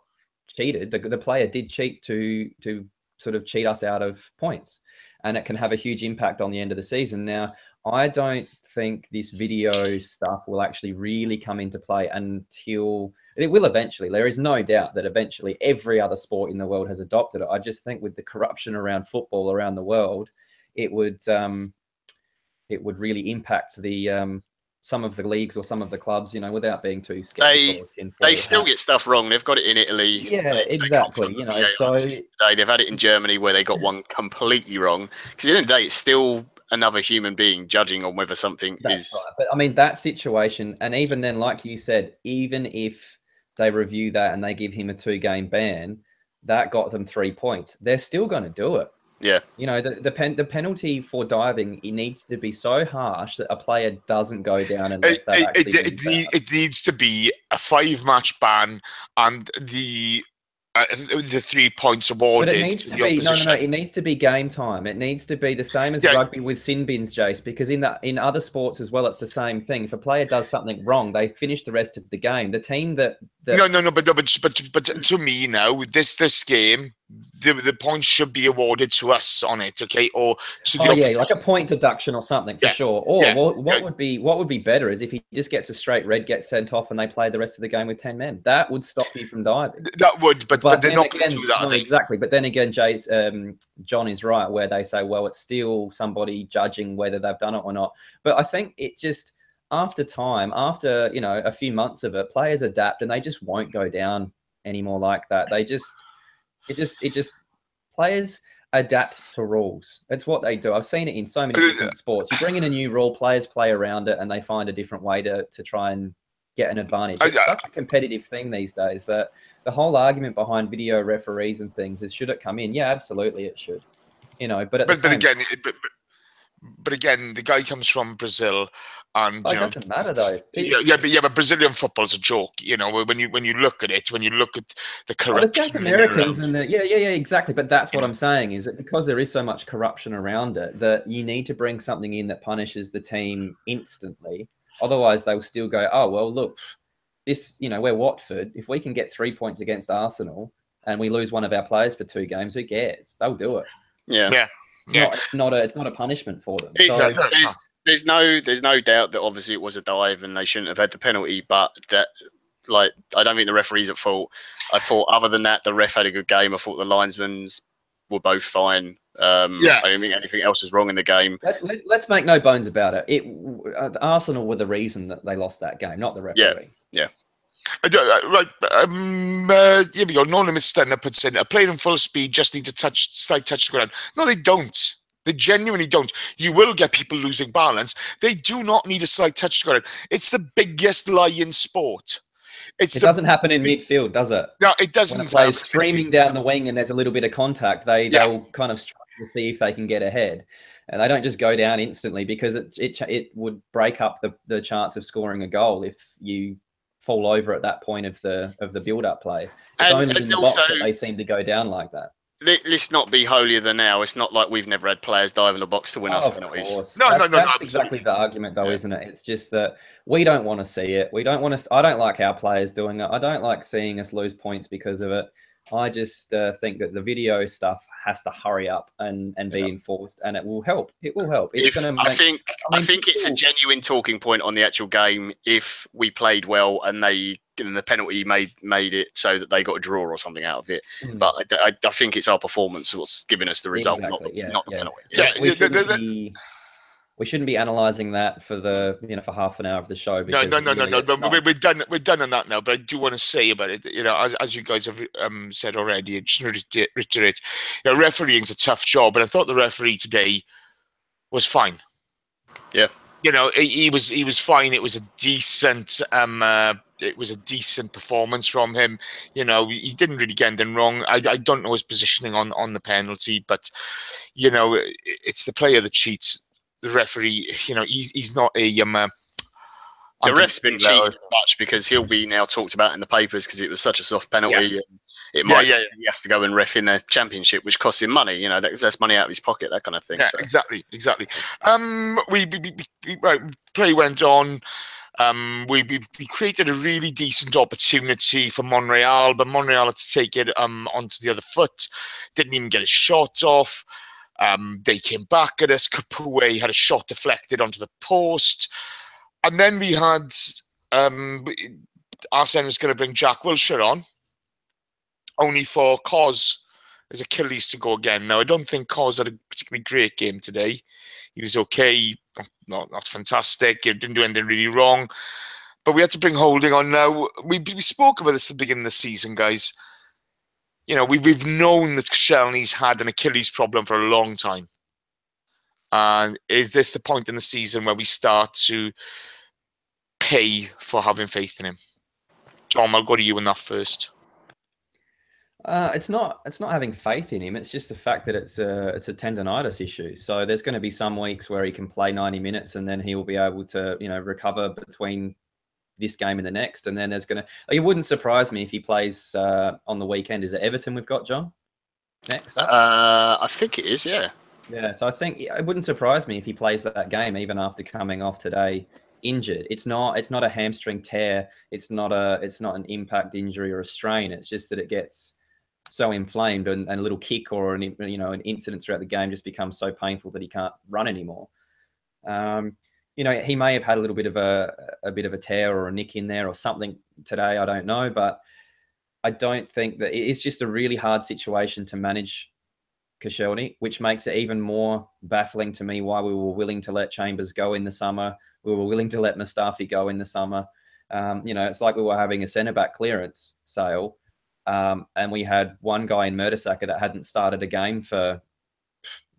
cheated. The player did cheat to sort of cheat us out of points, and it can have a huge impact on the end of the season. Now, I don't think this video stuff will actually really come into play until it will eventually. There is no doubt that eventually every other sport in the world has adopted it. I just think with the corruption around football around the world, it would really impact the some of the leagues or some of the clubs, you know, without being too scared. They still get stuff wrong. They've got it in Italy. Yeah, exactly. You know, so they've had it in Germany where they got one completely wrong. Because at the end of the day, it's still another human being judging on whether something is. Right. But I mean, that situation, and even then, like you said, even if they review that and they give him a 2-game ban, that got them 3 points. They're still going to do it. Yeah, you know, the penalty for diving, it needs to be so harsh that a player doesn't go down unless it needs to be a 5-match ban and the 3 points awarded. But it needs to be no. It needs to be game time. It needs to be the same as rugby with sin bins, Jace. Because in other sports as well, it's the same thing. If a player does something wrong, they finish the rest of the game. The team that but to me now, this game, the points should be awarded to us on it, okay? Or to the like a point deduction or something for sure. Or what would be better is if he just gets a straight red, gets sent off, and they play the rest of the game with 10 men. That would stop you from diving. That would, but they're not going to do that. No, exactly. But then again, John is right where they say, well, it's still somebody judging whether they've done it or not. But I think it just after you know, a few months of it, players adapt and they just won't go down anymore like that. Players adapt to rules. It's what they do. I've seen it in so many different sports. You bring in a new rule, players play around it, and they find a different way to try and get an advantage. It's such a competitive thing these days that the whole argument behind video referees and things is, should it come in? Yeah, absolutely it should. You know, but again, the guy comes from Brazil, and it doesn't matter though. But Brazilian football's a joke. You know, when you look at it, when you look at the corruption, the South Americans and exactly. But that's what I'm saying is that because there is so much corruption around it, that you need to bring something in that punishes the team instantly. Otherwise, they will still go, oh well, look, this, you know, we're Watford. If we can get 3 points against Arsenal and we lose one of our players for 2 games, who cares? They'll do it. Yeah. It's not a punishment for them. There's no doubt that obviously it was a dive and they shouldn't have had the penalty, but that, like, I don't think the referee's at fault. I thought other than that, the ref had a good game. I thought the linesmen were both fine. I don't think anything else was wrong in the game. Let's make no bones about it. Arsenal were the reason that they lost that game, not the referee. Yeah. Right. Here we go. No Limit Stunner puts in, a player in full speed just needs a slight touch the ground. No, they don't. They genuinely don't. You will get people losing balance. They do not need a slight touch to the ground. It's the biggest lie in sport. It doesn't happen in midfield, does it? No, it doesn't. When a player's streaming down the wing and there's a little bit of contact, they'll kind of struggle to see if they can get ahead. And they don't just go down instantly, because it would break up the chance of scoring a goal if you fall over at that point of the build-up play. It's only in the box that they seem to go down like that. Let's not be holier than thou. It's not like we've never had players dive in the box to win us penalties. No, that's exactly the argument, though, isn't it? It's just that we don't want to see it. I don't like our players doing it. I don't like seeing us lose points because of it. I just think that the video stuff has to hurry up and be enforced, and it will help. It will help. I think it's a genuine talking point on the actual game if we played well and the penalty made it so that they got a draw or something out of it. But I think it's our performance what's giving us the result, not the penalty. We shouldn't be analysing that for for half an hour of the show. No. We're done on that now. But I do want to say about it. You know, as you guys have said already, just reiterate. You know, refereeing's a tough job, and I thought the referee today was fine. Yeah. You know, he was fine. It was a decent it was a decent performance from him. You know, he didn't really get anything wrong. I don't know his positioning on the penalty, but you know, it's the player that cheats. The referee, you know, he's not a The ref's been Taylor. cheating much because he'll be now talked about in the papers because it was such a soft penalty. Yeah. It might he has to go and ref in the championship, which costs him money. You know, that's money out of his pocket, that kind of thing. Yeah, so. exactly. We right, play went on. We created a really decent opportunity for Monreal, but Monreal had to take it onto the other foot. Didn't even get a shot off. They came back at us. Capoue had a shot deflected onto the post. And then we had Arsene was going to bring Jack Wilshere on, only for Cos, his Achilles, to go again. Now, I don't think Cos had a particularly great game today. He was okay, not fantastic. He didn't do anything really wrong. But we had to bring Holding on now. We spoke about this at the beginning of the season, guys. You know, we've known that Koscielny's had an Achilles problem for a long time. And is this the point in the season where we start to pay for having faith in him? John, I'll go to you on that first. It's not having faith in him. It's just the fact that it's a tendonitis issue. So there's going to be some weeks where he can play 90 minutes and then he will be able to, you know, recover between this game and the next. And then there's going to, it wouldn't surprise me if he plays on the weekend. Is it Everton we've got, John? Next up? I think it is, yeah. Yeah, so I think it wouldn't surprise me if he plays that game even after coming off today injured. It's not a hamstring tear. It's not an impact injury or a strain. It's just that it gets so inflamed and a little kick or an incident throughout the game just becomes so painful that he can't run anymore. You know, he may have had a little bit of a tear or a nick in there or something today. I don't know, but I don't think that it's just a really hard situation to manage Koscielny, which makes it even more baffling to me why we were willing to let Chambers go in the summer. We were willing to let Mustafi go in the summer. You know, it's like we were having a centre-back clearance sale. And we had one guy in Mertesacker that hadn't started a game for,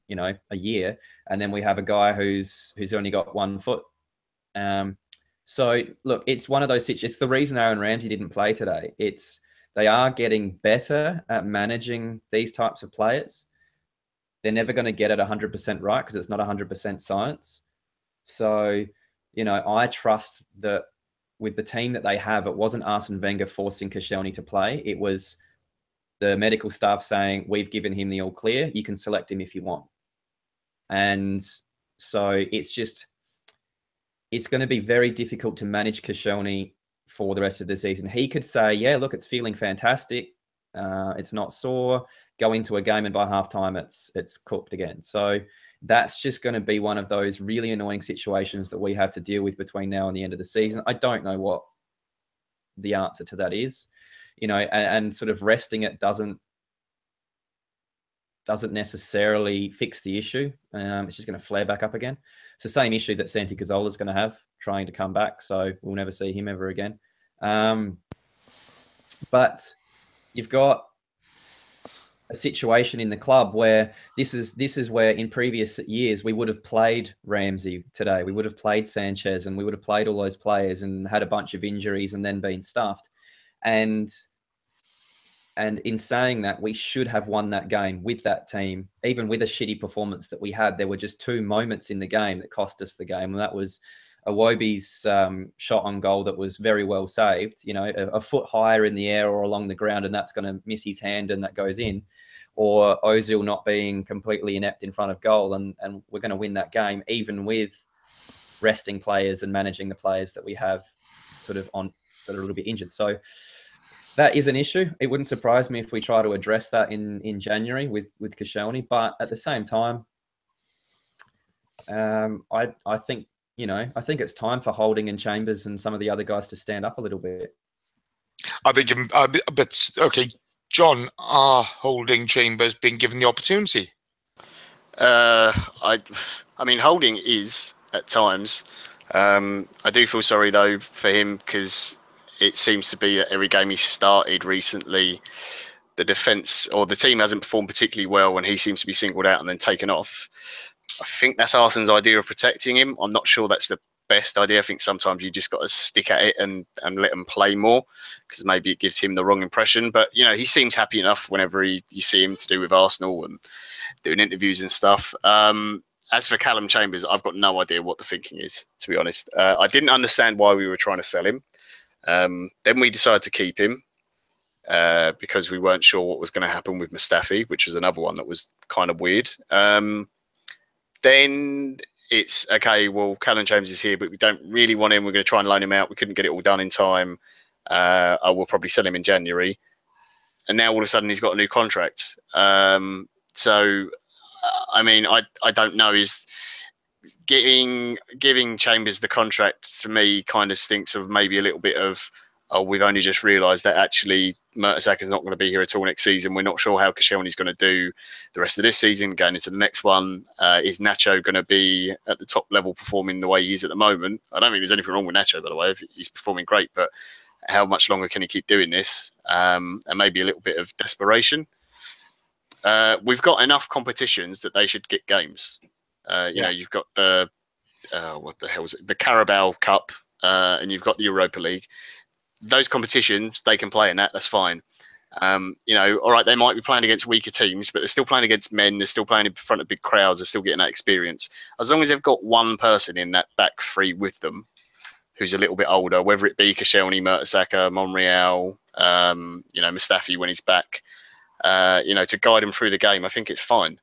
you know, a year. And then we have a guy who's only got 1 foot. So, look, it's one of those situations. It's the reason Aaron Ramsey didn't play today. They are getting better at managing these types of players. They're never going to get it 100% right because it's not 100% science. So, you know, I trust that with the team that they have, it wasn't Arsene Wenger forcing Koscielny to play. It was the medical staff saying, we've given him the all clear. You can select him if you want. And so it's going to be very difficult to manage Koscielny for the rest of the season. He could say, yeah, look, it's feeling fantastic. It's not sore. Go into a game and by halftime, it's cooked again. So that's just going to be one of those really annoying situations that we have to deal with between now and the end of the season. I don't know what the answer to that is, you know, and sort of resting it doesn't necessarily fix the issue. It's just going to flare back up again. It's the same issue that Santi Cazorla is going to have trying to come back. So we'll never see him ever again. But you've got a situation in the club where this is where in previous years we would have played Ramsey today. We would have played Sanchez and we would have played all those players and had a bunch of injuries and then been stuffed. And in saying that, we should have won that game with that team, even with a shitty performance that we had. There were just 2 moments in the game that cost us the game. And that was Iwobi's shot on goal that was very well saved, you know, a foot higher in the air or along the ground, and that's going to miss his hand and that goes in. Or Ozil not being completely inept in front of goal, and we're going to win that game, even with resting players and managing the players that we have sort of on that are a little bit injured. So that is an issue. It wouldn't surprise me if we try to address that in January with Koscielny. But at the same time, I think, you know, I think it's time for Holding and Chambers and some of the other guys to stand up a little bit. I think, but okay, John, are Holding, Chambers being given the opportunity? I mean, Holding is at times. I do feel sorry though for him because it seems to be that every game he's started recently, the defence or the team hasn't performed particularly well, and he seems to be singled out and then taken off. I think that's Arsene's idea of protecting him. I'm not sure that's the best idea. I think sometimes you just got to stick at it and let him play more, because maybe it gives him the wrong impression. But, you know, he seems happy enough whenever you see him to do with Arsenal and doing interviews and stuff. As for Callum Chambers, I've got no idea what the thinking is, to be honest. I didn't understand why we were trying to sell him. Then we decided to keep him because we weren't sure what was going to happen with Mustafi, which was another one that was kind of weird. Then it's, okay, well, Callum Chambers is here, but we don't really want him. We're going to try and loan him out. We couldn't get it all done in time. I will probably sell him in January. And now all of a sudden he's got a new contract. So, I mean, I don't know. Is giving Chambers the contract, to me, kind of stinks of maybe a little bit of, oh, we've only just realised that actually Mertesacker not going to be here at all next season. We're not sure how Koscielny's going to do the rest of this season, going into the next one. Is Nacho going to be at the top level performing the way he is at the moment? I don't think there's anything wrong with Nacho, by the way. He's performing great, but how much longer can he keep doing this? And maybe a little bit of desperation. We've got enough competitions that they should get games. You know, you've got the what the hell is it? The Carabao Cup, and you've got the Europa League. Those competitions, they can play in that. That's fine. You know, all right, they might be playing against weaker teams, but they're still playing against men. They're still playing in front of big crowds. They're still getting that experience. As long as they've got one person in that back three with them who's a little bit older, whether it be Koscielny, Mertesacker, Monreal, you know, Mustafi when he's back, you know, to guide them through the game, I think it's fine.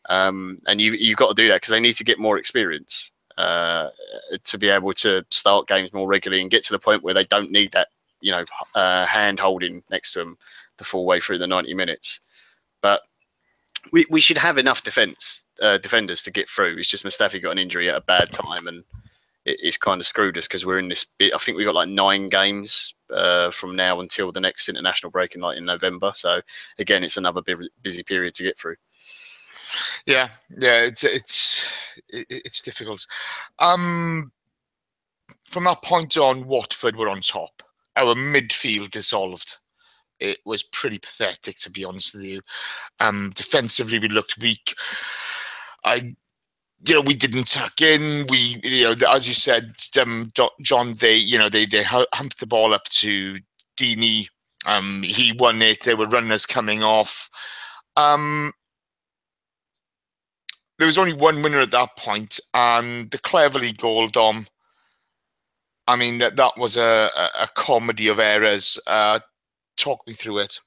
And you've got to do that because they need to get more experience to be able to start games more regularly and get to the point where they don't need that, you know, hand holding next to them the full way through the 90 minutes. But we should have enough defenders to get through. It's just Mustafi got an injury at a bad time, and it's kind of screwed us because we're in this bit. I think we got like 9 games from now until the next international break in November. So again, it's another busy period to get through. Yeah, it's difficult. From that point on, Watford were on top. Our midfield dissolved. It was pretty pathetic, to be honest with you. Defensively, we looked weak. We didn't tuck in. We, as you said, John, they humped the ball up to Deeney. He won it. There were runners coming off. There was only one winner at that point, and the Cleverley goal, Dom. I mean, that was a comedy of errors. Talk me through it.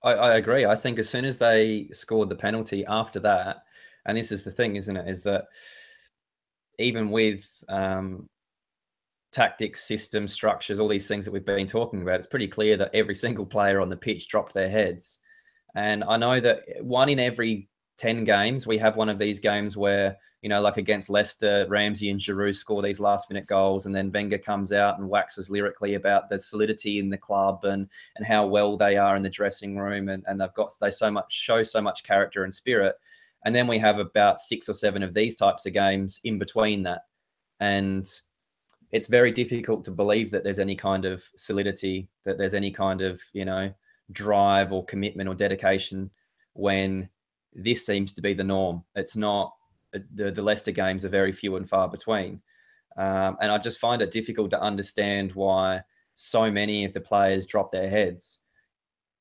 I agree. I think as soon as they scored the penalty after that, and this is the thing, isn't it, is that even with tactics, systems, structures, all these things that we've been talking about, it's pretty clear that every single player on the pitch dropped their heads. And I know that 1 in every 10 games, we have one of these games where, like against Leicester, Ramsey and Giroud score these last-minute goals, and then Wenger comes out and waxes lyrically about the solidity in the club and how well they are in the dressing room, and they show so much character and spirit. And then we have about 6 or 7 of these types of games in between that, and it's very difficult to believe that there's any kind of solidity, that there's any kind of drive or commitment or dedication when this seems to be the norm. It's not. The Leicester games are very few and far between. And I just find it difficult to understand why so many of the players drop their heads.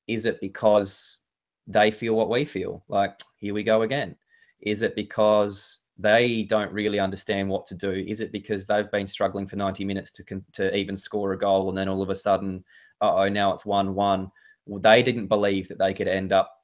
Is it because they feel what we feel? Like, here we go again. Is it because they don't really understand what to do? Is it because they've been struggling for 90 minutes to even score a goal, and then all of a sudden, now it's 1-1? Well, they didn't believe that they could end up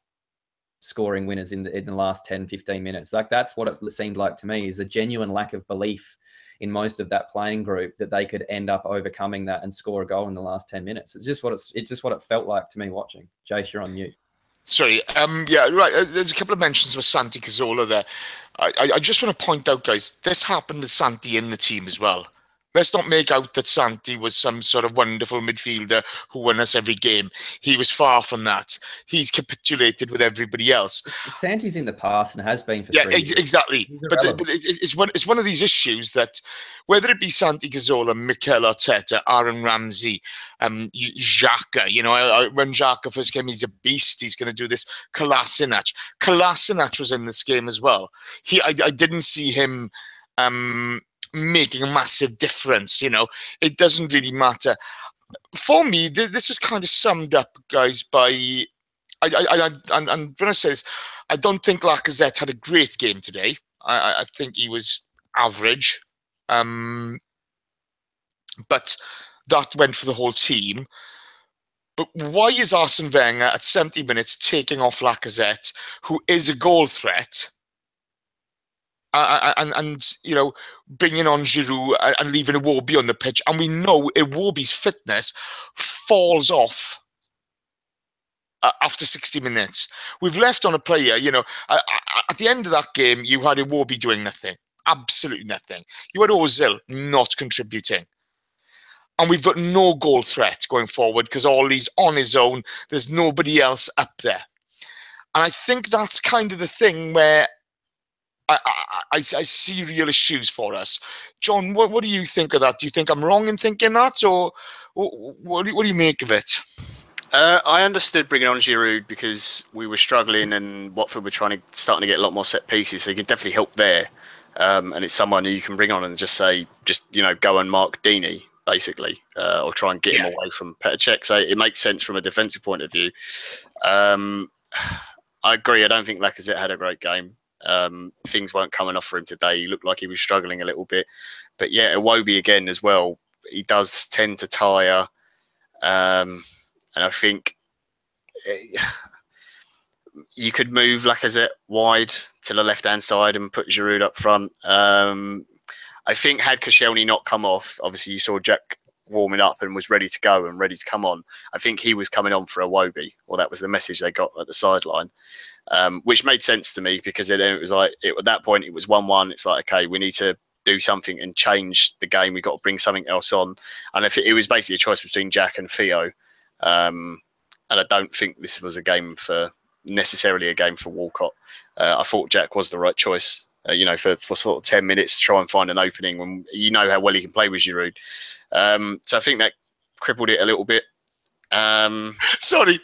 scoring winners in the last 10, 15 minutes. Like, that's what it seemed like to me, is a genuine lack of belief in most of that playing group that they could end up overcoming that and score a goal in the last 10 minutes. It's just what it felt like to me watching. Jace, you're on mute. Sorry. Yeah, right. There's a couple of mentions with Santi Cazorla there. I just want to point out, guys, this happened to Santi in the team as well. Let's not make out that Santi was some sort of wonderful midfielder who won us every game. He was far from that. He's capitulated with everybody else. Santi's in the past and has been for 3 years. Exactly. But it's one of these issues that, whether it be Santi Cazorla, Mikel Arteta, Aaron Ramsey, Xhaka, when Xhaka first came, he's a beast. He's going to do this. Kolasinac was in this game as well. I didn't see him making a massive difference. It doesn't really matter. For me, this was kind of summed up, guys, by I'm going to say this. I don't think Lacazette had a great game today. I think he was average. But that went for the whole team. But why is Arsene Wenger at 70 minutes taking off Lacazette, who is a goal threat, and bringing on Giroud and leaving Iwobi on the pitch? And we know Iwobi's fitness falls off after 60 minutes. We've left on a player, at the end of that game, you had Iwobi doing nothing. Absolutely nothing. You had Ozil not contributing. And we've got no goal threat going forward because Ollie's on his own. There's nobody else up there. And I think that's kind of the thing where I see real issues for us. John, what do you think of that? Do you think I'm wrong in thinking that? Or what do you make of it? I understood bringing on Giroud because we were struggling and Watford were starting to get a lot more set pieces. So you can definitely help there. And it's someone who you can bring on and just say, go and mark Deeney, basically, or try and get him away from Petr Cech. So it makes sense from a defensive point of view. I agree. I don't think Lacazette had a great game. Things weren't coming off for him today. He looked like he was struggling a little bit. But yeah, Iwobi again as well. He does tend to tire. And I think you could move Lacazette wide to the left-hand side and put Giroud up front. I think had Koscielny not come off, obviously you saw Jack warming up and was ready to go and ready to come on. I think he was coming on for Iwobi, or that was the message they got at the sideline, which made sense to me because then it was like, at that point it was 1-1. It's like, okay, we need to do something and change the game. We've got to bring something else on. And if it was basically a choice between Jack and Theo. And I don't think this was necessarily a game for Walcott. I thought Jack was the right choice, for sort of 10 minutes to try and find an opening when you know how well he can play with Giroud. So I think that crippled it a little bit. Sorry.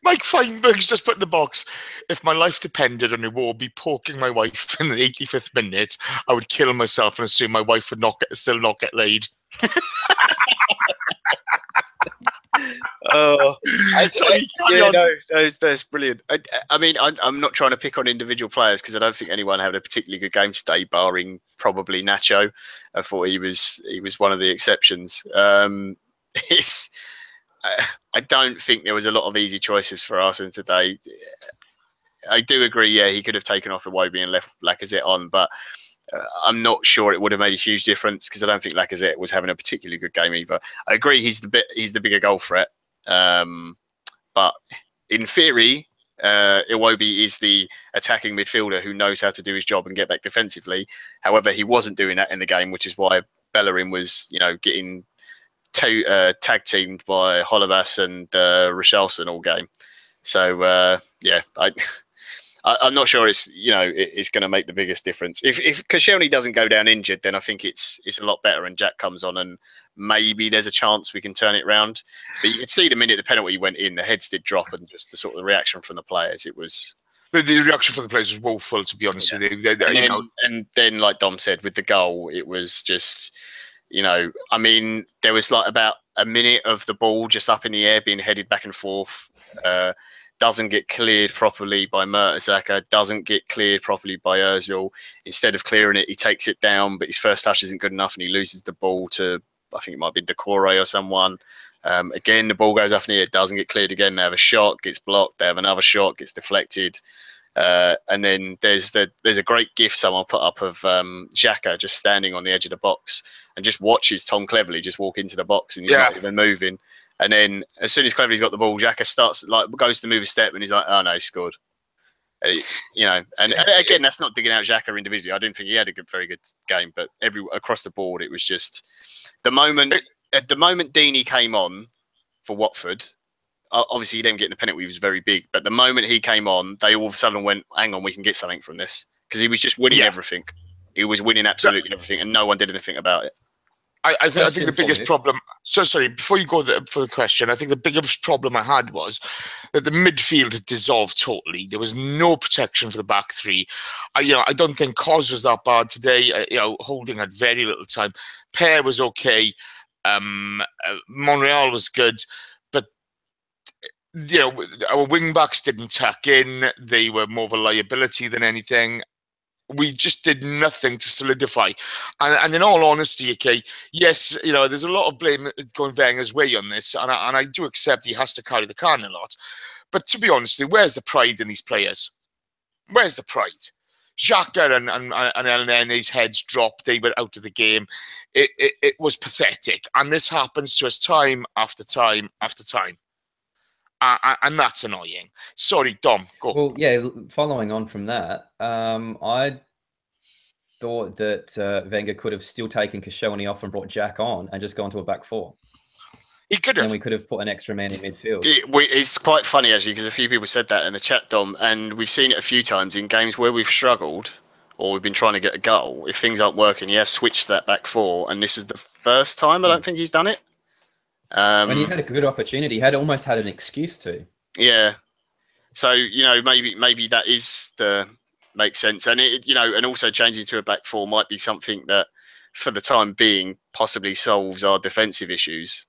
Mike Feinberg's just put in the box. If my life depended on Iwobi poking my wife in the 85th minute, I would kill myself and assume my wife would still not get laid. That's brilliant. I mean, I'm not trying to pick on individual players because I don't think anyone had a particularly good game today, barring probably Nacho. I thought he was one of the exceptions. I don't think there was a lot of easy choices for Arsenal today. I do agree. Yeah, he could have taken off Iwobi and left Lacazette on, but I'm not sure it would have made a huge difference because I don't think Lacazette was having a particularly good game either. I agree he's the bigger goal threat, but in theory, Iwobi is the attacking midfielder who knows how to do his job and get back defensively. However, he wasn't doing that in the game, which is why Bellerin was, getting tag teamed by Holebas and Richarlison all game. So I'm not sure it's going to make the biggest difference. If Koscielny doesn't go down injured, then I think it's a lot better and Jack comes on and maybe there's a chance we can turn it round. But you could see the minute the penalty went in, the heads did drop and just the sort of reaction from the players. It was... The reaction from the players was woeful, to be honest with you. And then, like Dom said, with the goal, it was just, I mean, there was like about a minute of the ball just up in the air being headed back and forth. Doesn't get cleared properly by Mertesacker, doesn't get cleared properly by Ozil. Instead of clearing it, he takes it down, but his first touch isn't good enough and he loses the ball to, I think it might be Decore or someone. Again, the ball goes up in the air, it doesn't get cleared again. They have a shot, gets blocked. They have another shot, gets deflected. And then there's a great gif someone put up of Xhaka just standing on the edge of the box and just watches Tom Cleverley just walk into the box and he's not even moving. And then as soon as Cleverley's got the ball, Xhaka goes to move a step and he's like, oh no, he scored. And again, that's not digging out Xhaka individually. I didn't think he had a very good game, but across the board, it was just the moment Deeney came on for Watford. Obviously, he didn't get the penalty. He was very big, but the moment he came on, they all of a sudden went, "Hang on, we can get something from this," because he was just winning everything. He was winning absolutely everything, and no one did anything about it. I think the biggest you. problem. So sorry, before you go there for the question, I think the biggest problem I had was that the midfield had dissolved totally. There was no protection for the back three. I don't think Cos was that bad today. Holding had very little time. Pear was okay. Monreal was good, but our wing backs didn't tuck in. They were more of a liability than anything. We just did nothing to solidify. And in all honesty, okay, yes, there's a lot of blame going Wenger's way on this, and I do accept he has to carry the can a lot. But to be honest, where's the pride in these players? Where's the pride? Xhaka and LNN's heads dropped. They were out of the game. It was pathetic. And this happens to us time after time after time. And that's annoying. Sorry, Dom, go. Well, yeah, following on from that, I thought that Wenger could have still taken Koscielny off and brought Jack on and just gone to a back four. He could have. Then we could have put an extra man in midfield. It's quite funny, actually, because a few people said that in the chat, Dom, and we've seen it a few times in games where we've struggled or we've been trying to get a goal. If things aren't working, he has switched that back four, and this is the first time I don't think he's done it. When he had a good opportunity, he almost had an excuse to. Yeah. So, maybe that is makes sense. And and also changing to a back four might be something that for the time being possibly solves our defensive issues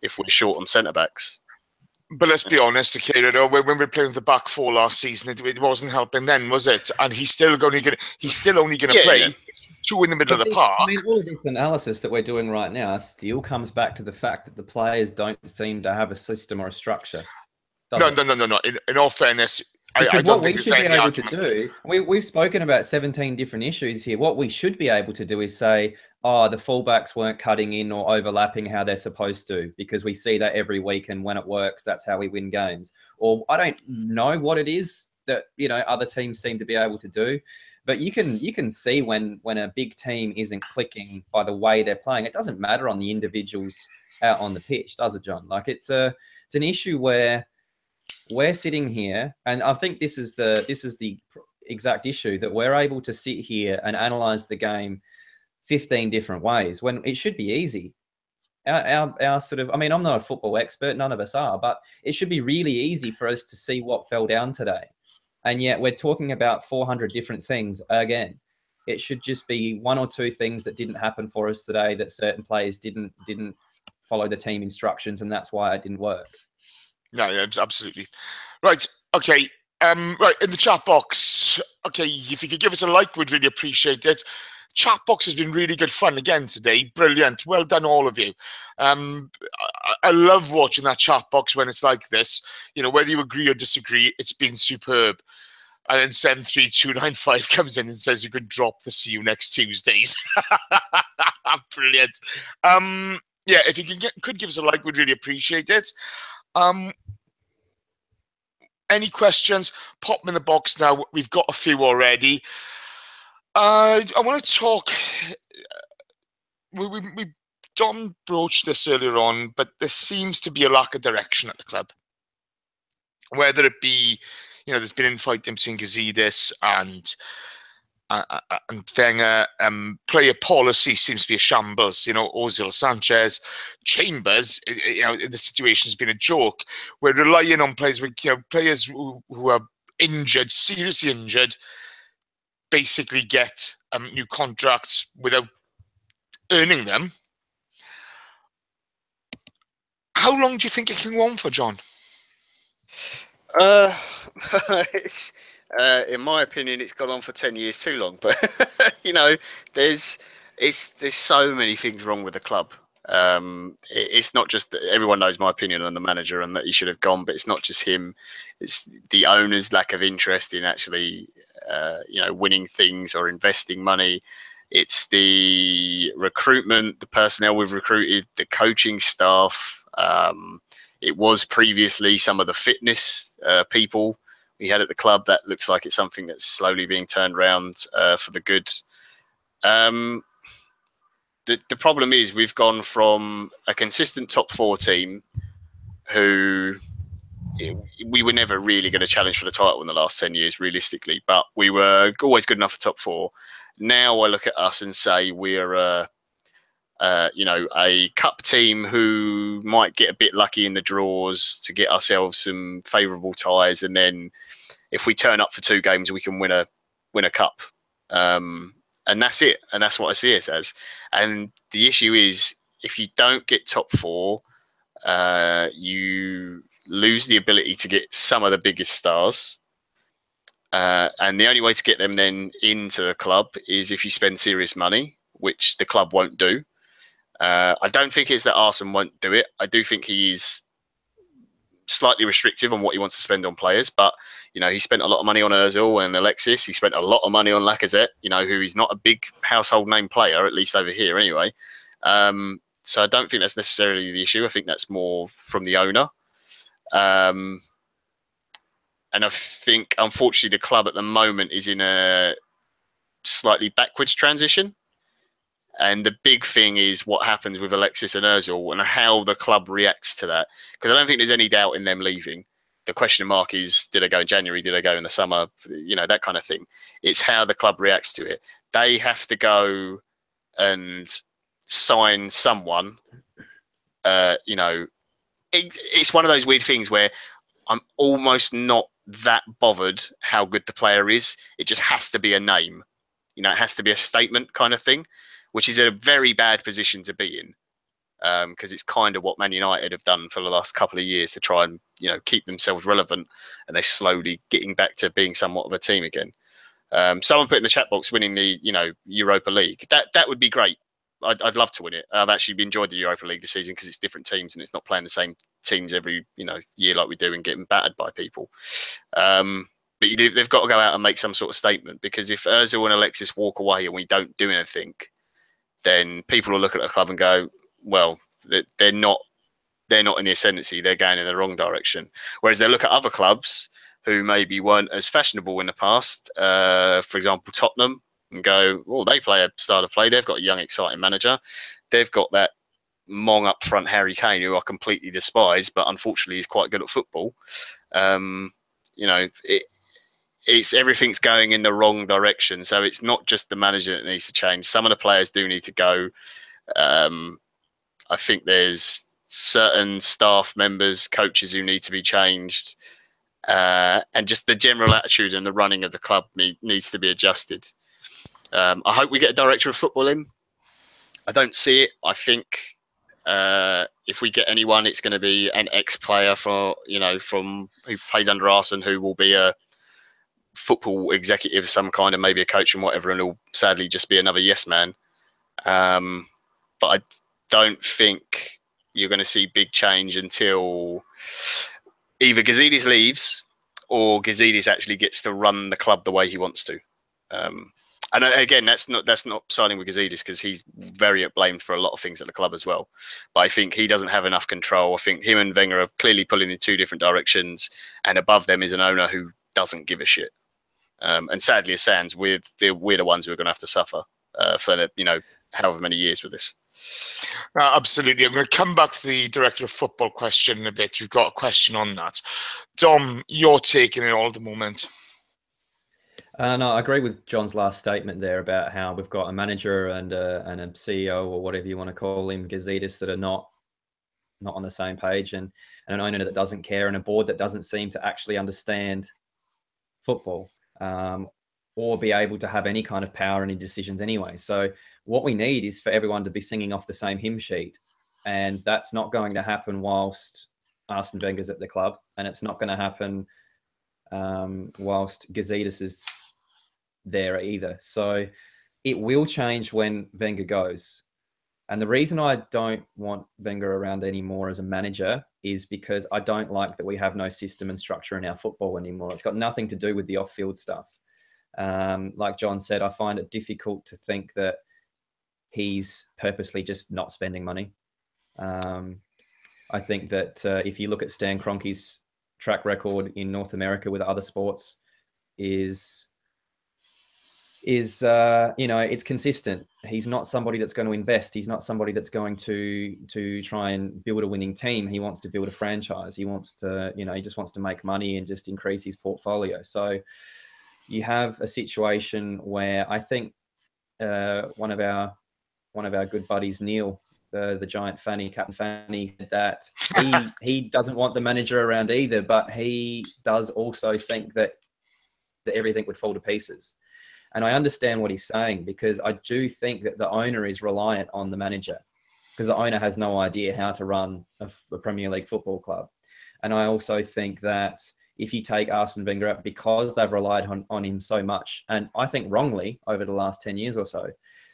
if we're short on centre backs. But let's be honest, okay, when we were playing with the back four last season, it wasn't helping then, was it? And he's still only going to play two in the middle of the park. I mean, all of this analysis that we're doing right now still comes back to the fact that the players don't seem to have a system or a structure. No. In all fairness, I don't think there's any argument. What we should be able to do, we've spoken about 17 different issues here. What we should be able to do is say, the fullbacks weren't cutting in or overlapping how they're supposed to, because we see that every week, and when it works, that's how we win games. Or I don't know what it is that other teams seem to be able to do. But you can see when a big team isn't clicking by the way they're playing. It doesn't matter on the individuals out on the pitch, does it, John? Like it's an issue where we're sitting here, and I think this is the exact issue, that we're able to sit here and analyze the game 15 different ways when it should be easy. Our sort of, I mean, I'm not a football expert, none of us are, but it should be really easy for us to see what fell down today. And yet we're talking about 400 different things again. It should just be one or two things that didn't happen for us today, that certain players didn't follow the team instructions, and that's why it didn't work. No, yeah, absolutely. Right, okay. Right, in the chat box, okay, if you could give us a like, we'd really appreciate it. Chat box has been really good fun again today. Brilliant. Well done, all of you. I love watching that chat box when it's like this. Whether you agree or disagree, it's been superb. And then 73295 comes in and says you could drop the see you next Tuesdays. Brilliant. Yeah, if you could give us a like, we'd really appreciate it. Any questions? Pop them in the box now. We've got a few already. I want to talk. Dom broached this earlier on, but there seems to be a lack of direction at the club. Whether it be, there's been infighting between Gazidis and Wenger. Player policy seems to be a shambles. Ozil, Sanchez, Chambers. The situation's been a joke. We're relying on players. Players who are injured, seriously injured, basically get new contracts without earning them. How long do you think it can go on for, John? In my opinion, it's gone on for 10 years too long. But there's so many things wrong with the club. It's not just that everyone knows my opinion on the manager and that he should have gone, but it's not just him. It's the owner's lack of interest in actually, winning things or investing money. It's the recruitment, the personnel we've recruited, the coaching staff. It was previously some of the fitness people we had at the club. That looks like it's something that's slowly being turned around for the good. The problem is we've gone from a consistent top four team who we were never really going to challenge for the title in the last 10 years, realistically, but we were always good enough for top four. Now I look at us and say we're a a cup team who might get a bit lucky in the draws to get ourselves some favourable ties, and then if we turn up for 2 games, we can win a cup, and that's it. And that's what I see us as. And the issue is, if you don't get top 4, you lose the ability to get some of the biggest stars. And the only way to get them then into the club is if you spend serious money, which the club won't do. I don't think it's that Arsene won't do it. I do think he's slightly restrictive on what he wants to spend on players, but he spent a lot of money on Ozil and Alexis. He spent a lot of money on Lacazette, who is not a big household name player, at least over here anyway. So I don't think that's necessarily the issue. I think that's more from the owner. And I think, unfortunately, the club at the moment is in a slightly backwards transition. And the big thing is what happens with Alexis and Ozil and how the club reacts to that. Because I don't think there's any doubt in them leaving. The question mark is, did they go in January? Did they go in the summer? That kind of thing. It's how the club reacts to it. They have to go and sign someone. It's one of those weird things where I'm almost not that bothered how good the player is. It just has to be a name. It has to be a statement kind of thing, which is a very bad position to be in, because it's kind of what Man United have done for the last couple of years to try and keep themselves relevant, and they're slowly getting back to being somewhat of a team again. Someone put in the chat box winning the Europa League. That would be great. I'd love to win it. I've actually enjoyed the Europa League this season because it's different teams and it's not playing the same teams every year like we do and getting battered by people. But they've got to go out and make some sort of statement, because if Ozil and Alexis walk away and we don't do anything, then people will look at the club and go, well, they're not in the ascendancy. They're going in the wrong direction. Whereas they look at other clubs who maybe weren't as fashionable in the past, for example, Tottenham, and go, well, they play a style of play. They've got a young, exciting manager. They've got that Mong up front, Harry Kane, who I completely despise, but unfortunately he's quite good at football. It's everything's going in the wrong direction. So it's not just the manager that needs to change. Some of the players do need to go. I think there's certain staff members, coaches who need to be changed. And just the general attitude and the running of the club needs to be adjusted. I hope we get a director of football in. I don't see it. I think if we get anyone, it's going to be an ex-player from who played under Arsene, who will be a football executive of some kind, and maybe a coach and whatever, and he'll sadly just be another yes man. But I don't think you're going to see big change until either Gazidis leaves or Gazidis actually gets to run the club the way he wants to. And again, that's not siding with Gazidis, because he's very blamed for a lot of things at the club as well. But I think he doesn't have enough control. I think him and Wenger are clearly pulling in 2 different directions, and above them is an owner who doesn't give a shit. And sadly, as Sands, we're the ones who are going to have to suffer for however many years with this. Absolutely. I'm going to come back to the director of football question in a bit. You've got a question on that. Dom, you're taking it all at the moment. No, I agree with John's last statement there about how we've got a manager and a CEO, or whatever you want to call him, Gazidis, that are not on the same page, and an owner that doesn't care, and a board that doesn't seem to actually understand football, or be able to have any kind of power in decisions anyway. So what we need is for everyone to be singing off the same hymn sheet, and that's not going to happen whilst Arsene Wenger's at the club, and it's not going to happen whilst Gazidis is there either. So it will change when Wenger goes. And the reason I don't want Wenger around anymore as a manager is because I don't like that we have no system and structure in our football anymore. It's got nothing to do with the off-field stuff. Like John said, I find it difficult to think that he's purposely just not spending money. I think that if you look at Stan Kroenke's track record in North America with other sports, is it's consistent. He's not somebody that's going to invest. He's not somebody that's going to try and build a winning team. He wants to build a franchise. He wants to, he just wants to make money and just increase his portfolio. So you have a situation where I think one of our one of our good buddies, Neil, the giant Fanny, Captain Fanny, said that he doesn't want the manager around either, but he does also think that everything would fall to pieces. And I understand what he's saying, because I do think that the owner is reliant on the manager, because the owner has no idea how to run a Premier League football club. And I also think that if you take Arsene Wenger out, because they've relied on him so much, and I think wrongly over the last 10 years or so,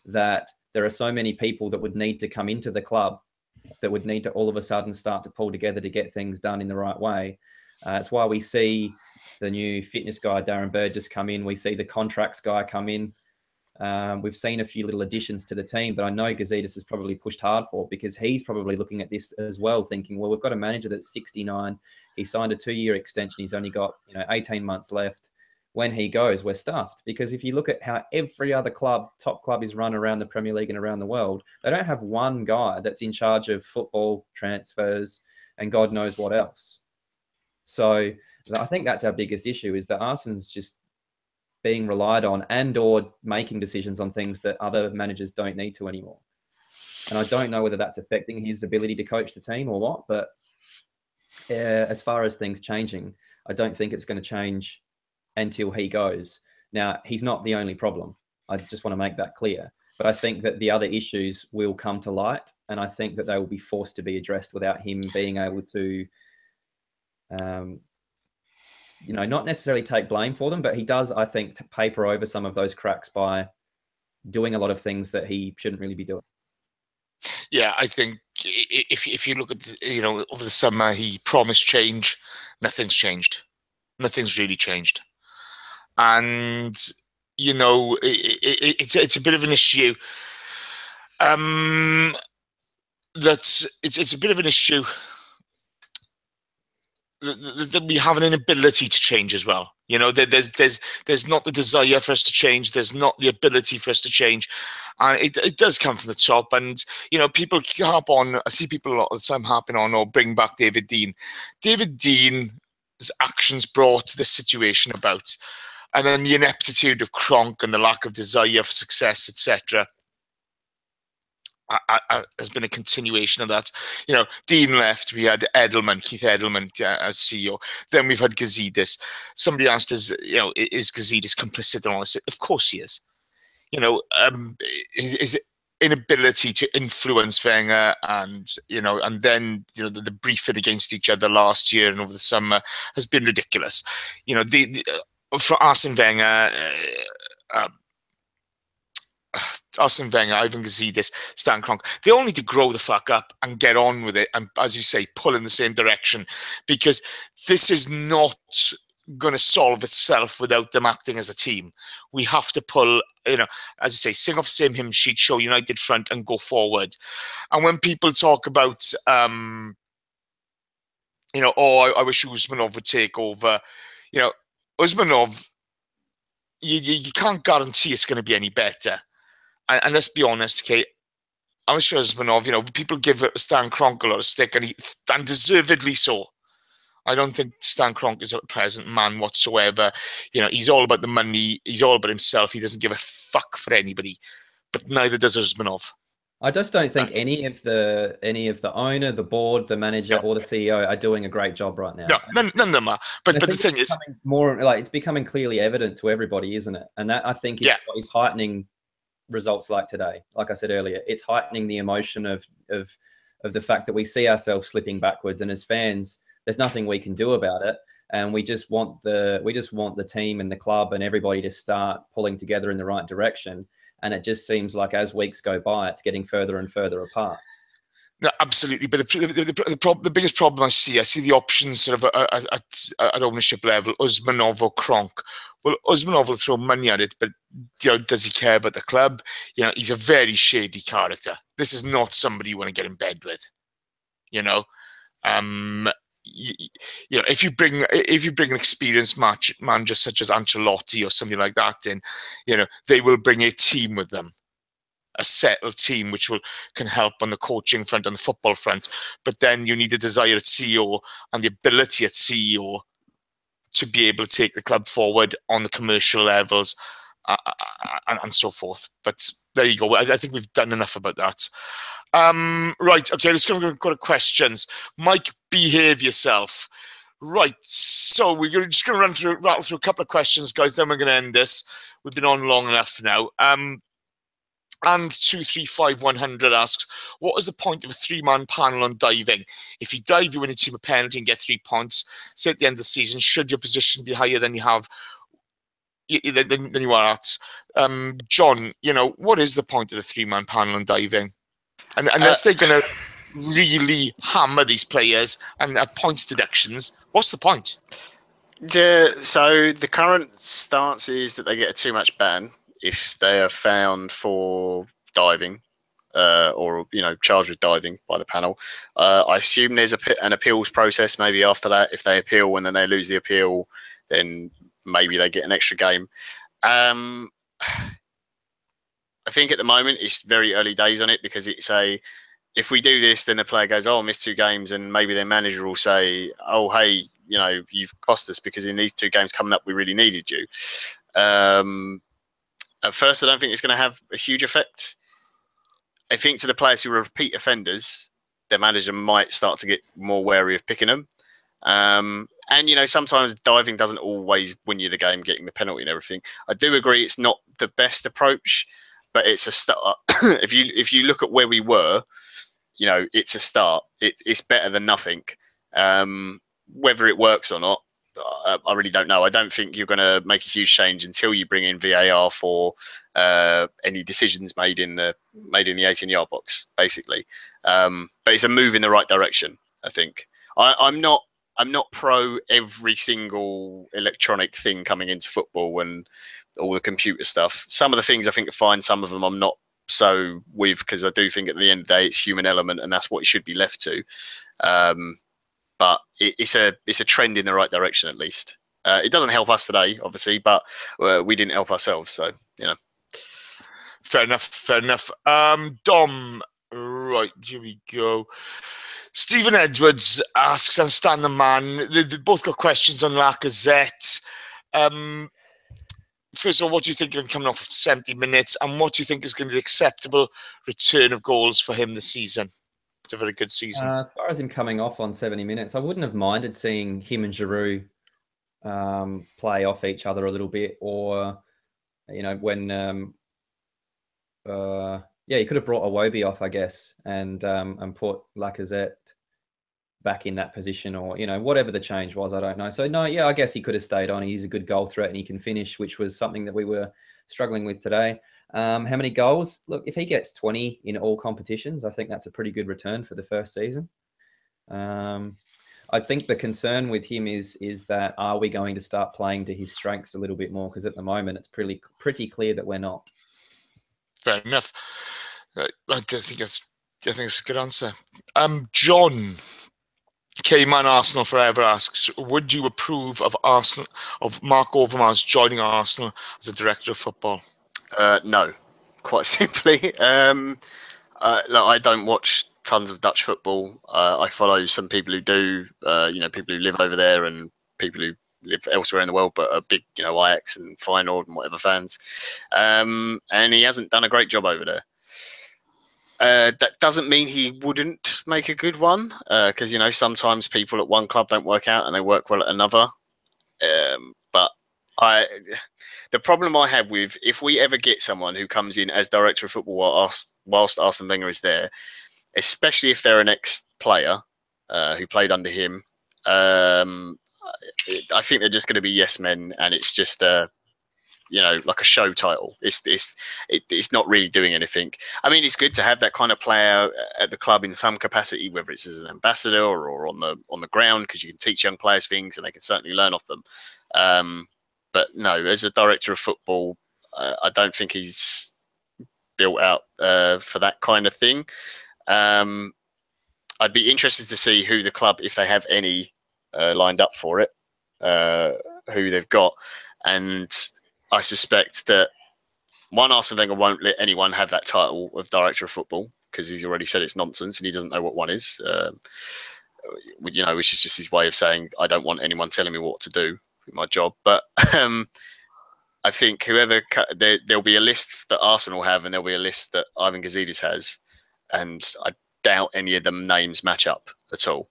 that there are so many people that would need to come into the club that would need to all of a sudden start to pull together to get things done in the right way. It's why we see the new fitness guy, Darren Bird, just come in. We see the contracts guy come in. We've seen a few little additions to the team, but I know Gazidis has probably pushed hard for, because he's probably looking at this as well, thinking, well, we've got a manager that's 69. He signed a 2-year extension. He's only got 18 months left. When he goes, we're stuffed. Because if you look at how every other top club is run around the Premier League and around the world, they don't have one guy that's in charge of football, transfers, and God knows what else. So I think that's our biggest issue, is that Arsene's just being relied on and or making decisions on things that other managers don't need to anymore. And I don't know whether that's affecting his ability to coach the team or what, but as far as things changing, I don't think it's going to change until he goes. Now, he's not the only problem. I just want to make that clear. But I think that the other issues will come to light, and I think that they will be forced to be addressed without him being able to not necessarily take blame for them, but he does, I think, to paper over some of those cracks by doing a lot of things that he shouldn't really be doing. Yeah, I think if you look at, over the summer, he promised change. Nothing's changed. Nothing's really changed. And, it's a bit of an issue. It's a bit of an issue that we have an inability to change as well. There's not the desire for us to change. There's not the ability for us to change. And it does come from the top. And, people harp on, I see people a lot of the time harping on or bring back David Dein. David Dein's actions brought this situation about. And then the ineptitude of Cronk and the lack of desire for success, etc., has been a continuation of that. Dean left. We had Keith Edelman as CEO. Then we've had Gazidis. Somebody asked us, is Gazidis complicit in all this? Of course he is. His inability to influence Wenger and then the briefing against each other last year and over the summer has been ridiculous. For Arsene Wenger. Arsene Wenger, Ivan Gazidis, Stan Kroenke, they all need to grow the fuck up and get on with it and, as you say, pull in the same direction, because this is not going to solve itself without them acting as a team. We have to pull, as I say, sing off the same hymn sheet, show united front and go forward. And when people talk about, I wish Usmanov would take over, Usmanov, you can't guarantee it's going to be any better. And let's be honest, okay, I'm sure Usmanov, people give Stan Kroenke a lot of stick, and deservedly so. I don't think Stan Kroenke is a present man whatsoever. He's all about the money. He's all about himself. He doesn't give a fuck for anybody. But neither does Usmanov. I just don't think any of the owner, the board, the manager, or the CEO are doing a great job right now. No, none of them are. But the thing is, more like it's becoming clearly evident to everybody, isn't it? And that, I think, is what is heightening results like today. Like I said earlier, it's heightening the emotion of the fact that we see ourselves slipping backwards, and as fans, there's nothing we can do about it. And we just want the team and the club and everybody to start pulling together in the right direction. And it just seems like as weeks go by, it's getting further and further apart. No, absolutely. But the biggest problem I see the options sort of at ownership level, Usmanov or Kroenke. Well, Usmanov will throw money at it, but does he care about the club? He's a very shady character. This is not somebody you want to get in bed with. If you bring an experienced manager such as Ancelotti or something like that in, they will bring a team with them, a settled team which can help on the coaching front, on the football front. But then you need a desire at CEO and the ability at CEO to be able to take the club forward on the commercial levels and so forth. But there you go. I think we've done enough about that. Right, okay, let's go to questions. Mike, behave yourself. Right, so we're just going to rattle through a couple of questions, guys, then we're going to end this. We've been on long enough now. And 235100 asks, what is the point of a 3-man panel on diving? If you dive, you win a team a penalty and get 3 points. Say at the end of the season, should your position be higher than you have than you are at? John, what is the point of the 3-man panel on diving? And unless they're going to really hammer these players and have points deductions, what's the point? So the current stance is that they get a too much ban if they are found for diving or charged with diving by the panel. I assume there's an appeals process maybe after that. If they appeal and then they lose the appeal, then maybe they get an extra game. I think at the moment it's very early days on it, because if we do this, then the player goes, oh, I missed 2 games, and maybe their manager will say, oh, hey, you've cost us because in these 2 games coming up, we really needed you. At first, I don't think it's going to have a huge effect. I think to the players who are repeat offenders, their manager might start to get more wary of picking them. And, sometimes diving doesn't always win you the game, getting the penalty and everything. I do agree it's not the best approach, but it's a start. If you look at where we were, it's a start. It's better than nothing. Whether it works or not, I really don't know. I don't think you're going to make a huge change until you bring in VAR for any decisions made in the 18-yard box, basically. But it's a move in the right direction, I think. I'm not pro every single electronic thing coming into football and all the computer stuff. Some of the things I think are fine. Some of them I'm not so with, because I do think at the end of the day it's human element and that's what it should be left to. But it's a trend in the right direction, at least. It doesn't help us today, obviously, but we didn't help ourselves, so Fair enough. Dom, right, here we go. Stephen Edwards asks, and Stan the Man, they both got questions on Lacazette. First of all, what do you think of him coming off 70 minutes, and what do you think is going to be the acceptable return of goals for him this season? It's a very good season. As far as him coming off on 70 minutes, I wouldn't have minded seeing him and Giroud play off each other a little bit, or when he could have brought Iwobi off, I guess, and put Lacazette back in that position, or whatever the change was, I don't know. So no, I guess he could have stayed on. He's a good goal threat and he can finish, which was something that we were struggling with today. How many goals? Look, if he gets 20 in all competitions, I think that's a pretty good return for the first season. I think the concern with him is that, are we going to start playing to his strengths a little bit more? Because at the moment, it's pretty clear that we're not. Fair enough. I think it's a good answer. John, K-Man Arsenal Forever asks, would you approve of Mark Overmars joining Arsenal as a director of football? No, quite simply. I don't watch tons of Dutch football. I follow some people who do, people who live over there and people who live elsewhere in the world, but are big, Ajax and Feyenoord and whatever fans. And he hasn't done a great job over there. That doesn't mean he wouldn't make a good one, because, sometimes people at one club don't work out and they work well at another. But the problem I have with, if we ever get someone who comes in as director of football whilst Arsene Wenger is there, especially if they're an ex-player who played under him, I think they're just going to be yes men, and it's just like a show title. It's not really doing anything. I mean, it's good to have that kind of player at the club in some capacity, whether it's as an ambassador or on the ground, because you can teach young players things and they can certainly learn off them. But no, as a director of football, I don't think he's built out for that kind of thing. I'd be interested to see who the club, if they have any lined up for it, who they've got. And I suspect that Arsene Wenger won't let anyone have that title of director of football, because he's already said it's nonsense and he doesn't know what one is. Which is just his way of saying, I don't want anyone telling me what to do with my job. But I think there'll be a list that Arsenal have, and there'll be a list that Ivan Gazidis has, and I doubt any of them names match up at all.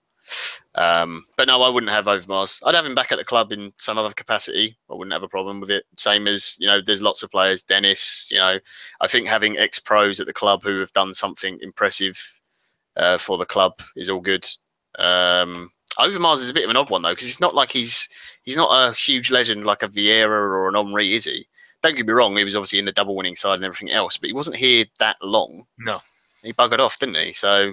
But no, I wouldn't have Overmars. I'd have him back at the club in some other capacity. I wouldn't have a problem with it. Same as, there's lots of players. Dennis, I think having ex-pros at the club who have done something impressive for the club is all good. Overmars is a bit of an odd one though, because it's not like he's not a huge legend like a Vieira or an Henry, is he? Don't get me wrong, he was obviously in the double winning side and everything else, but he wasn't here that long. No. He buggered off, didn't he? So,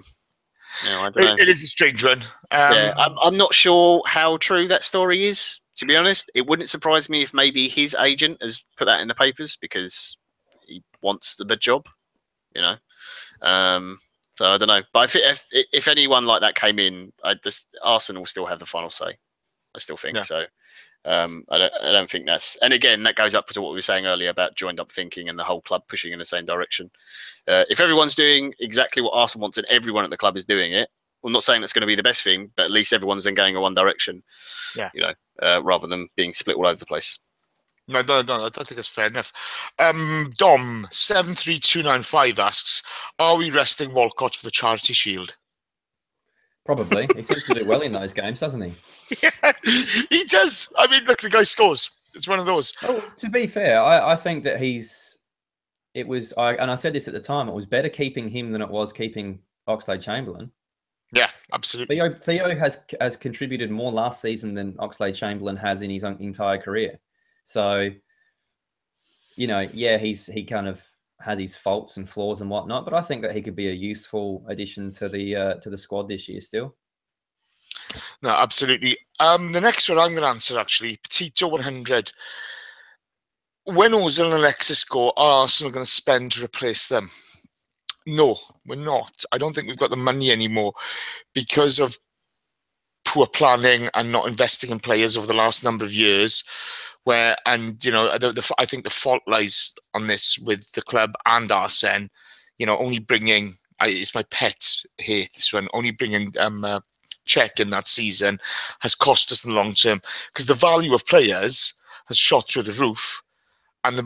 I don't know. It is a strange one. Yeah, I'm not sure how true that story is, to be honest. It wouldn't surprise me if maybe his agent has put that in the papers because he wants the job, So I don't know. But I think if anyone like that came in, Arsenal still have the final say. I still think so. I don't think that's... And again, that goes up to what we were saying earlier about joined up thinking and the whole club pushing in the same direction. If everyone's doing exactly what Arsenal wants and everyone at the club is doing it, I'm not saying that's going to be the best thing, but at least everyone's then going in one direction, rather than being split all over the place. No, I think that's fair enough. Dom 73295 asks, "Are we resting Walcott for the Charity Shield?" Probably. He seems to do well in those games, doesn't he? Yeah, he does. I mean, look, the guy scores. It's one of those. Oh, to be fair, I think that I said this at the time, it was better keeping him than it was keeping Oxlade-Chamberlain. Yeah, absolutely. Theo has contributed more last season than Oxlade-Chamberlain has in his entire career. So, he kind of has his faults and flaws and whatnot, but I think that he could be a useful addition to the squad this year still. No, absolutely. The next one I'm going to answer, actually, Petito 100. When Ozil and Alexis go, are Arsenal going to spend to replace them? No, we're not. I don't think we've got the money anymore because of poor planning and not investing in players over the last number of years. I think the fault lies on this with the club and Arsene. Only bringing, it's my pet hate, this one, only bringing Czech in that season has cost us in the long term because the value of players has shot through the roof. And the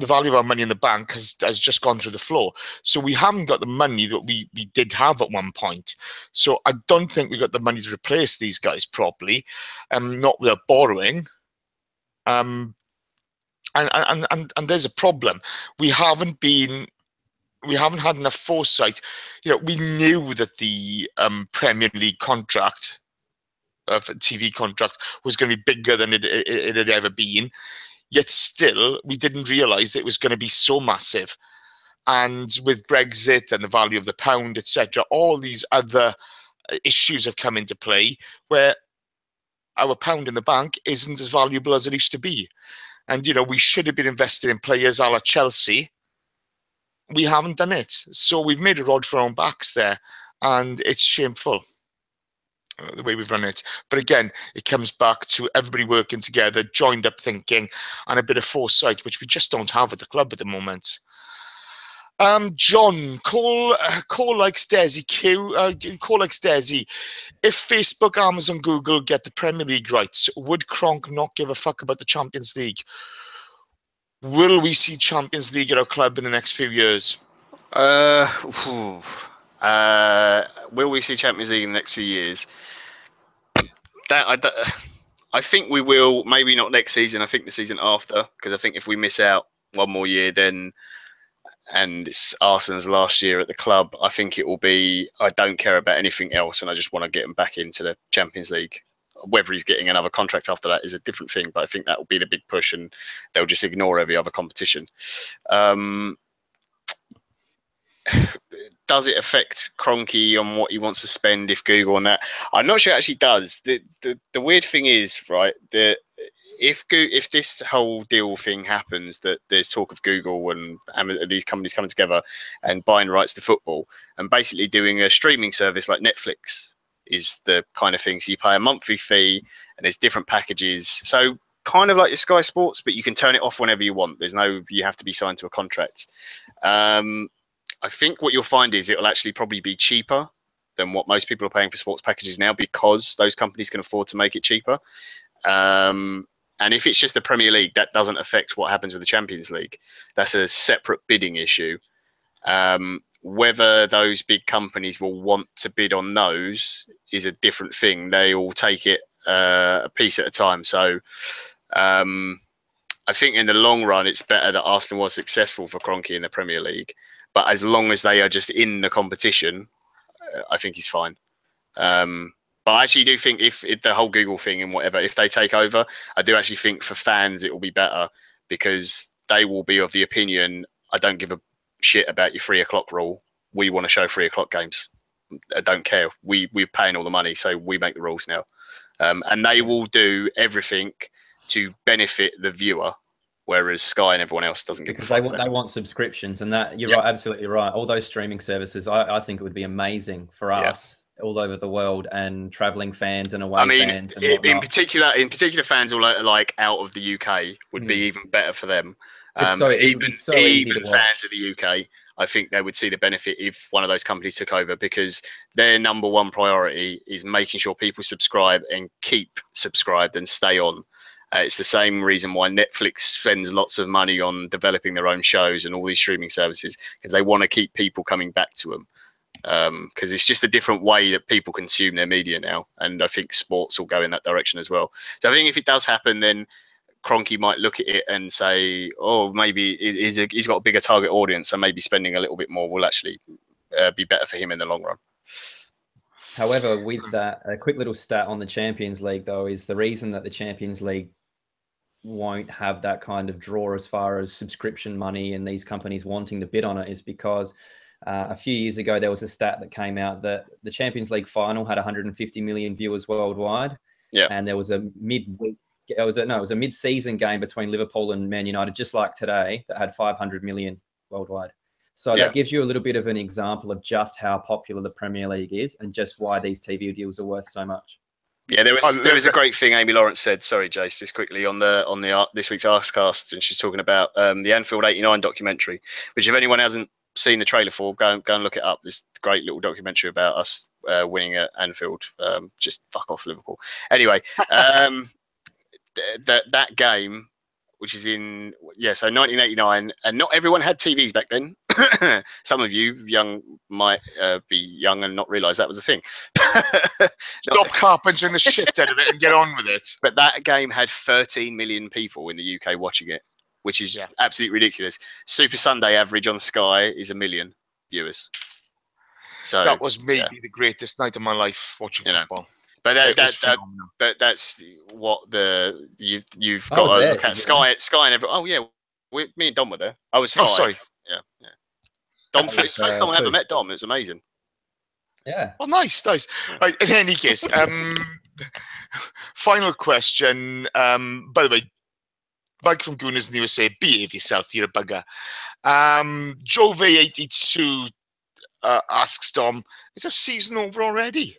value of our money in the bank has just gone through the floor. So we haven't got the money that we did have at one point. So I don't think we got the money to replace these guys properly, not without borrowing. And there's a problem. We haven't had enough foresight. We knew that the Premier League contract, TV contract, was going to be bigger than it had ever been. Yet still, we didn't realise that it was going to be so massive. And with Brexit and the value of the pound, etc., all these other issues have come into play where our pound in the bank isn't as valuable as it used to be. And, we should have been invested in players a la Chelsea. We haven't done it. So we've made a rod for our own backs there. And it's shameful, the way we've run it. But again, it comes back to everybody working together, joined up thinking, and a bit of foresight, which we just don't have at the club at the moment. John, call likes Desi call likes Desi. If Facebook, Amazon, Google get the Premier League rights, would Kronk not give a fuck about the Champions League? Will we see Champions League at our club in the next few years? Will we see Champions League in the next few years? I think we will. Maybe not next season. I think the season after, because I think if we miss out one more year, then and it's Arsenal's last year at the club, I think it will be. I don't care about anything else, and I just want to get him back into the Champions League. Whether he's getting another contract after that is a different thing, but I think that will be the big push, and they'll just ignore every other competition. Does it affect Kroenke on what he wants to spend if Google on that? I'm not sure it actually does. The weird thing is, right, that if this whole deal thing happens, that there's talk of Google and these companies coming together and buying rights to football and basically doing a streaming service like Netflix is the kind of thing. So you pay a monthly fee and there's different packages. So kind of like your Sky Sports, but you can turn it off whenever you want. You have to be signed to a contract. I think what you'll find is it'll actually probably be cheaper than what most people are paying for sports packages now because those companies can afford to make it cheaper. And if it's just the Premier League, that doesn't affect what happens with the Champions League. That's a separate bidding issue. Whether those big companies will want to bid on those is a different thing. They will take it a piece at a time. So I think in the long run, it's better that Arsenal was successful for Kroenke in the Premier League. But as long as they are just in the competition, I think he's fine. But I actually do think if the whole Google thing and whatever, if they take over, I do actually think for fans it will be better because they will be of the opinion, I don't give a shit about your 3 o'clock rule. We want to show 3 o'clock games. I don't care. We're paying all the money, so we make the rules now. And they will do everything to benefit the viewer, whereas Sky and everyone else doesn't give a fuck. They want subscriptions, and that you're right, absolutely right. All those streaming services, I think it would be amazing for us all over the world and traveling fans and away fans. And in particular, fans all like out of the UK would be even better for them. It would be so easy to watch. Fans of the UK, I think they would see the benefit if one of those companies took over because their number one priority is making sure people subscribe and keep subscribed and stay on. It's the same reason why Netflix spends lots of money on developing their own shows and all these streaming services because they want to keep people coming back to them. Because it's just a different way that people consume their media now, and I think sports will go in that direction as well. So I think if it does happen, then Kroenke might look at it and say, "Oh, maybe he's got a bigger target audience, so maybe spending a little bit more will actually be better for him in the long run." However, with that, a quick little stat on the Champions League, though, is the reason that the Champions League won't have that kind of draw as far as subscription money and these companies wanting to bid on it is because a few years ago, there was a stat that came out that the Champions League final had 150 million viewers worldwide. Yeah. And there was a mid-season game between Liverpool and Man United, just like today, that had 500 million worldwide. So that gives you a little bit of an example of just how popular the Premier League is and just why these TV deals are worth so much. Yeah, there was a great thing Amy Lawrence said. Sorry, Jace, just quickly on the this week's Arscast, and she's talking about the Anfield '89 documentary, which if anyone hasn't seen the trailer for, go and look it up. This great little documentary about us winning at Anfield. Just fuck off Liverpool. Anyway, that game, which is in so 1989, and not everyone had TVs back then. Some of you young might be young and not realise that was a thing. Stop carpentering the shit out of it and get on with it. But that game had 13 million people in the UK watching it, which is absolutely ridiculous. Super Sunday average on Sky is 1 million viewers. So that was maybe the greatest night of my life watching football. But that's what you've got to look at. Sky and everyone. Oh yeah, me and Dom were there. I was 5. Oh, sorry. Yeah. Dom, it's the first time I ever met Dom. It was amazing. Yeah. Well, nice. Right, in any case, final question. By the way, Mike from Gooners in the USA, behave yourself, you're a bugger. Jove82 asks Dom, is the season over already?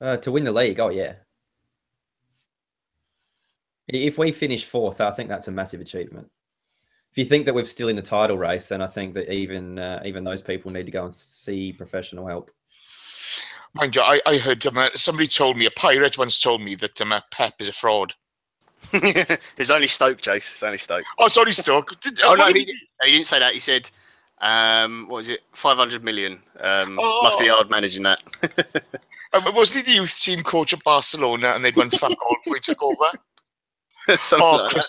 To win the league, oh yeah. If we finish 4th, I think that's a massive achievement. If you think that we're still in the title race, then I think that even those people need to go and see professional help. Mind you, I heard somebody told me, a pirate once told me that Pep is a fraud. There's only Stoke, Jace. It's only Stoke. Oh, it's only Stoke. No, he didn't say that. He said, what was it? 500 million. Must be hard managing that. Wasn't he the youth team coach at Barcelona and they'd won fuck all before he took over? Chris Carpenter.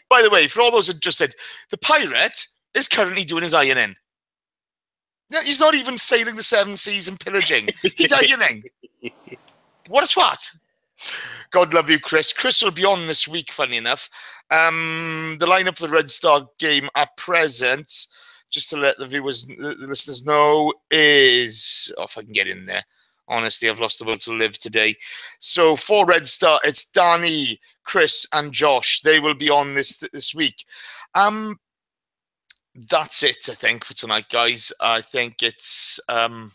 By the way, for all those interested, the pirate is currently doing his ironing. He's not even sailing the 7 seas and pillaging. He's ironing. What a twat. God love you, Chris. Chris will be on this week, funny enough. The lineup for the Red Star game at present, just to let the listeners know, is... Oh, if I can get in there. Honestly, I've lost the will to live today. So for Red Star, it's Danny, Chris, and Josh. They will be on this week. That's it, I think, for tonight, guys. I think it's been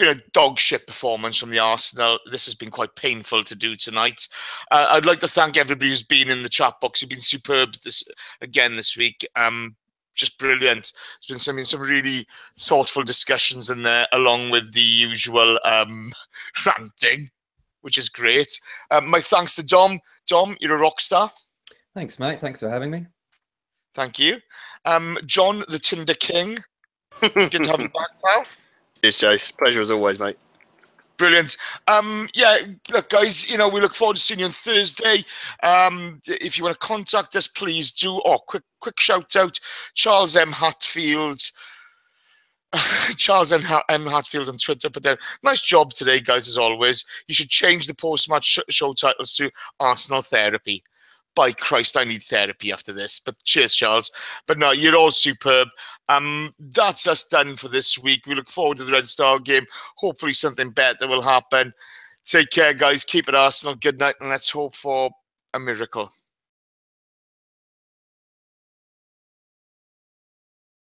a dog shit performance from the Arsenal. This has been quite painful to do tonight. I'd like to thank everybody who's been in the chat box. You've been superb this week. Just brilliant. There's been some really thoughtful discussions in there, along with the usual ranting. which is great. My thanks to Dom. Dom, you're a rock star. Thanks, mate. Thanks for having me. Thank you. John, the Tinder King. Good to have you back, pal. Cheers, Chase. Pleasure as always, mate. Brilliant. Yeah, look, guys, you know, we look forward to seeing you on Thursday. If you want to contact us, please do. Oh, quick shout out, Charles M. Hatfield. Charles M. Hatfield on Twitter, but then nice job today, guys, as always. You should change the post-match show titles to Arsenal Therapy. By Christ, I need therapy after this. But cheers, Charles. But no, you're all superb. That's us done for this week. We look forward to the Red Star game. Hopefully something better will happen. Take care, guys. Keep it Arsenal. Good night, and let's hope for a miracle.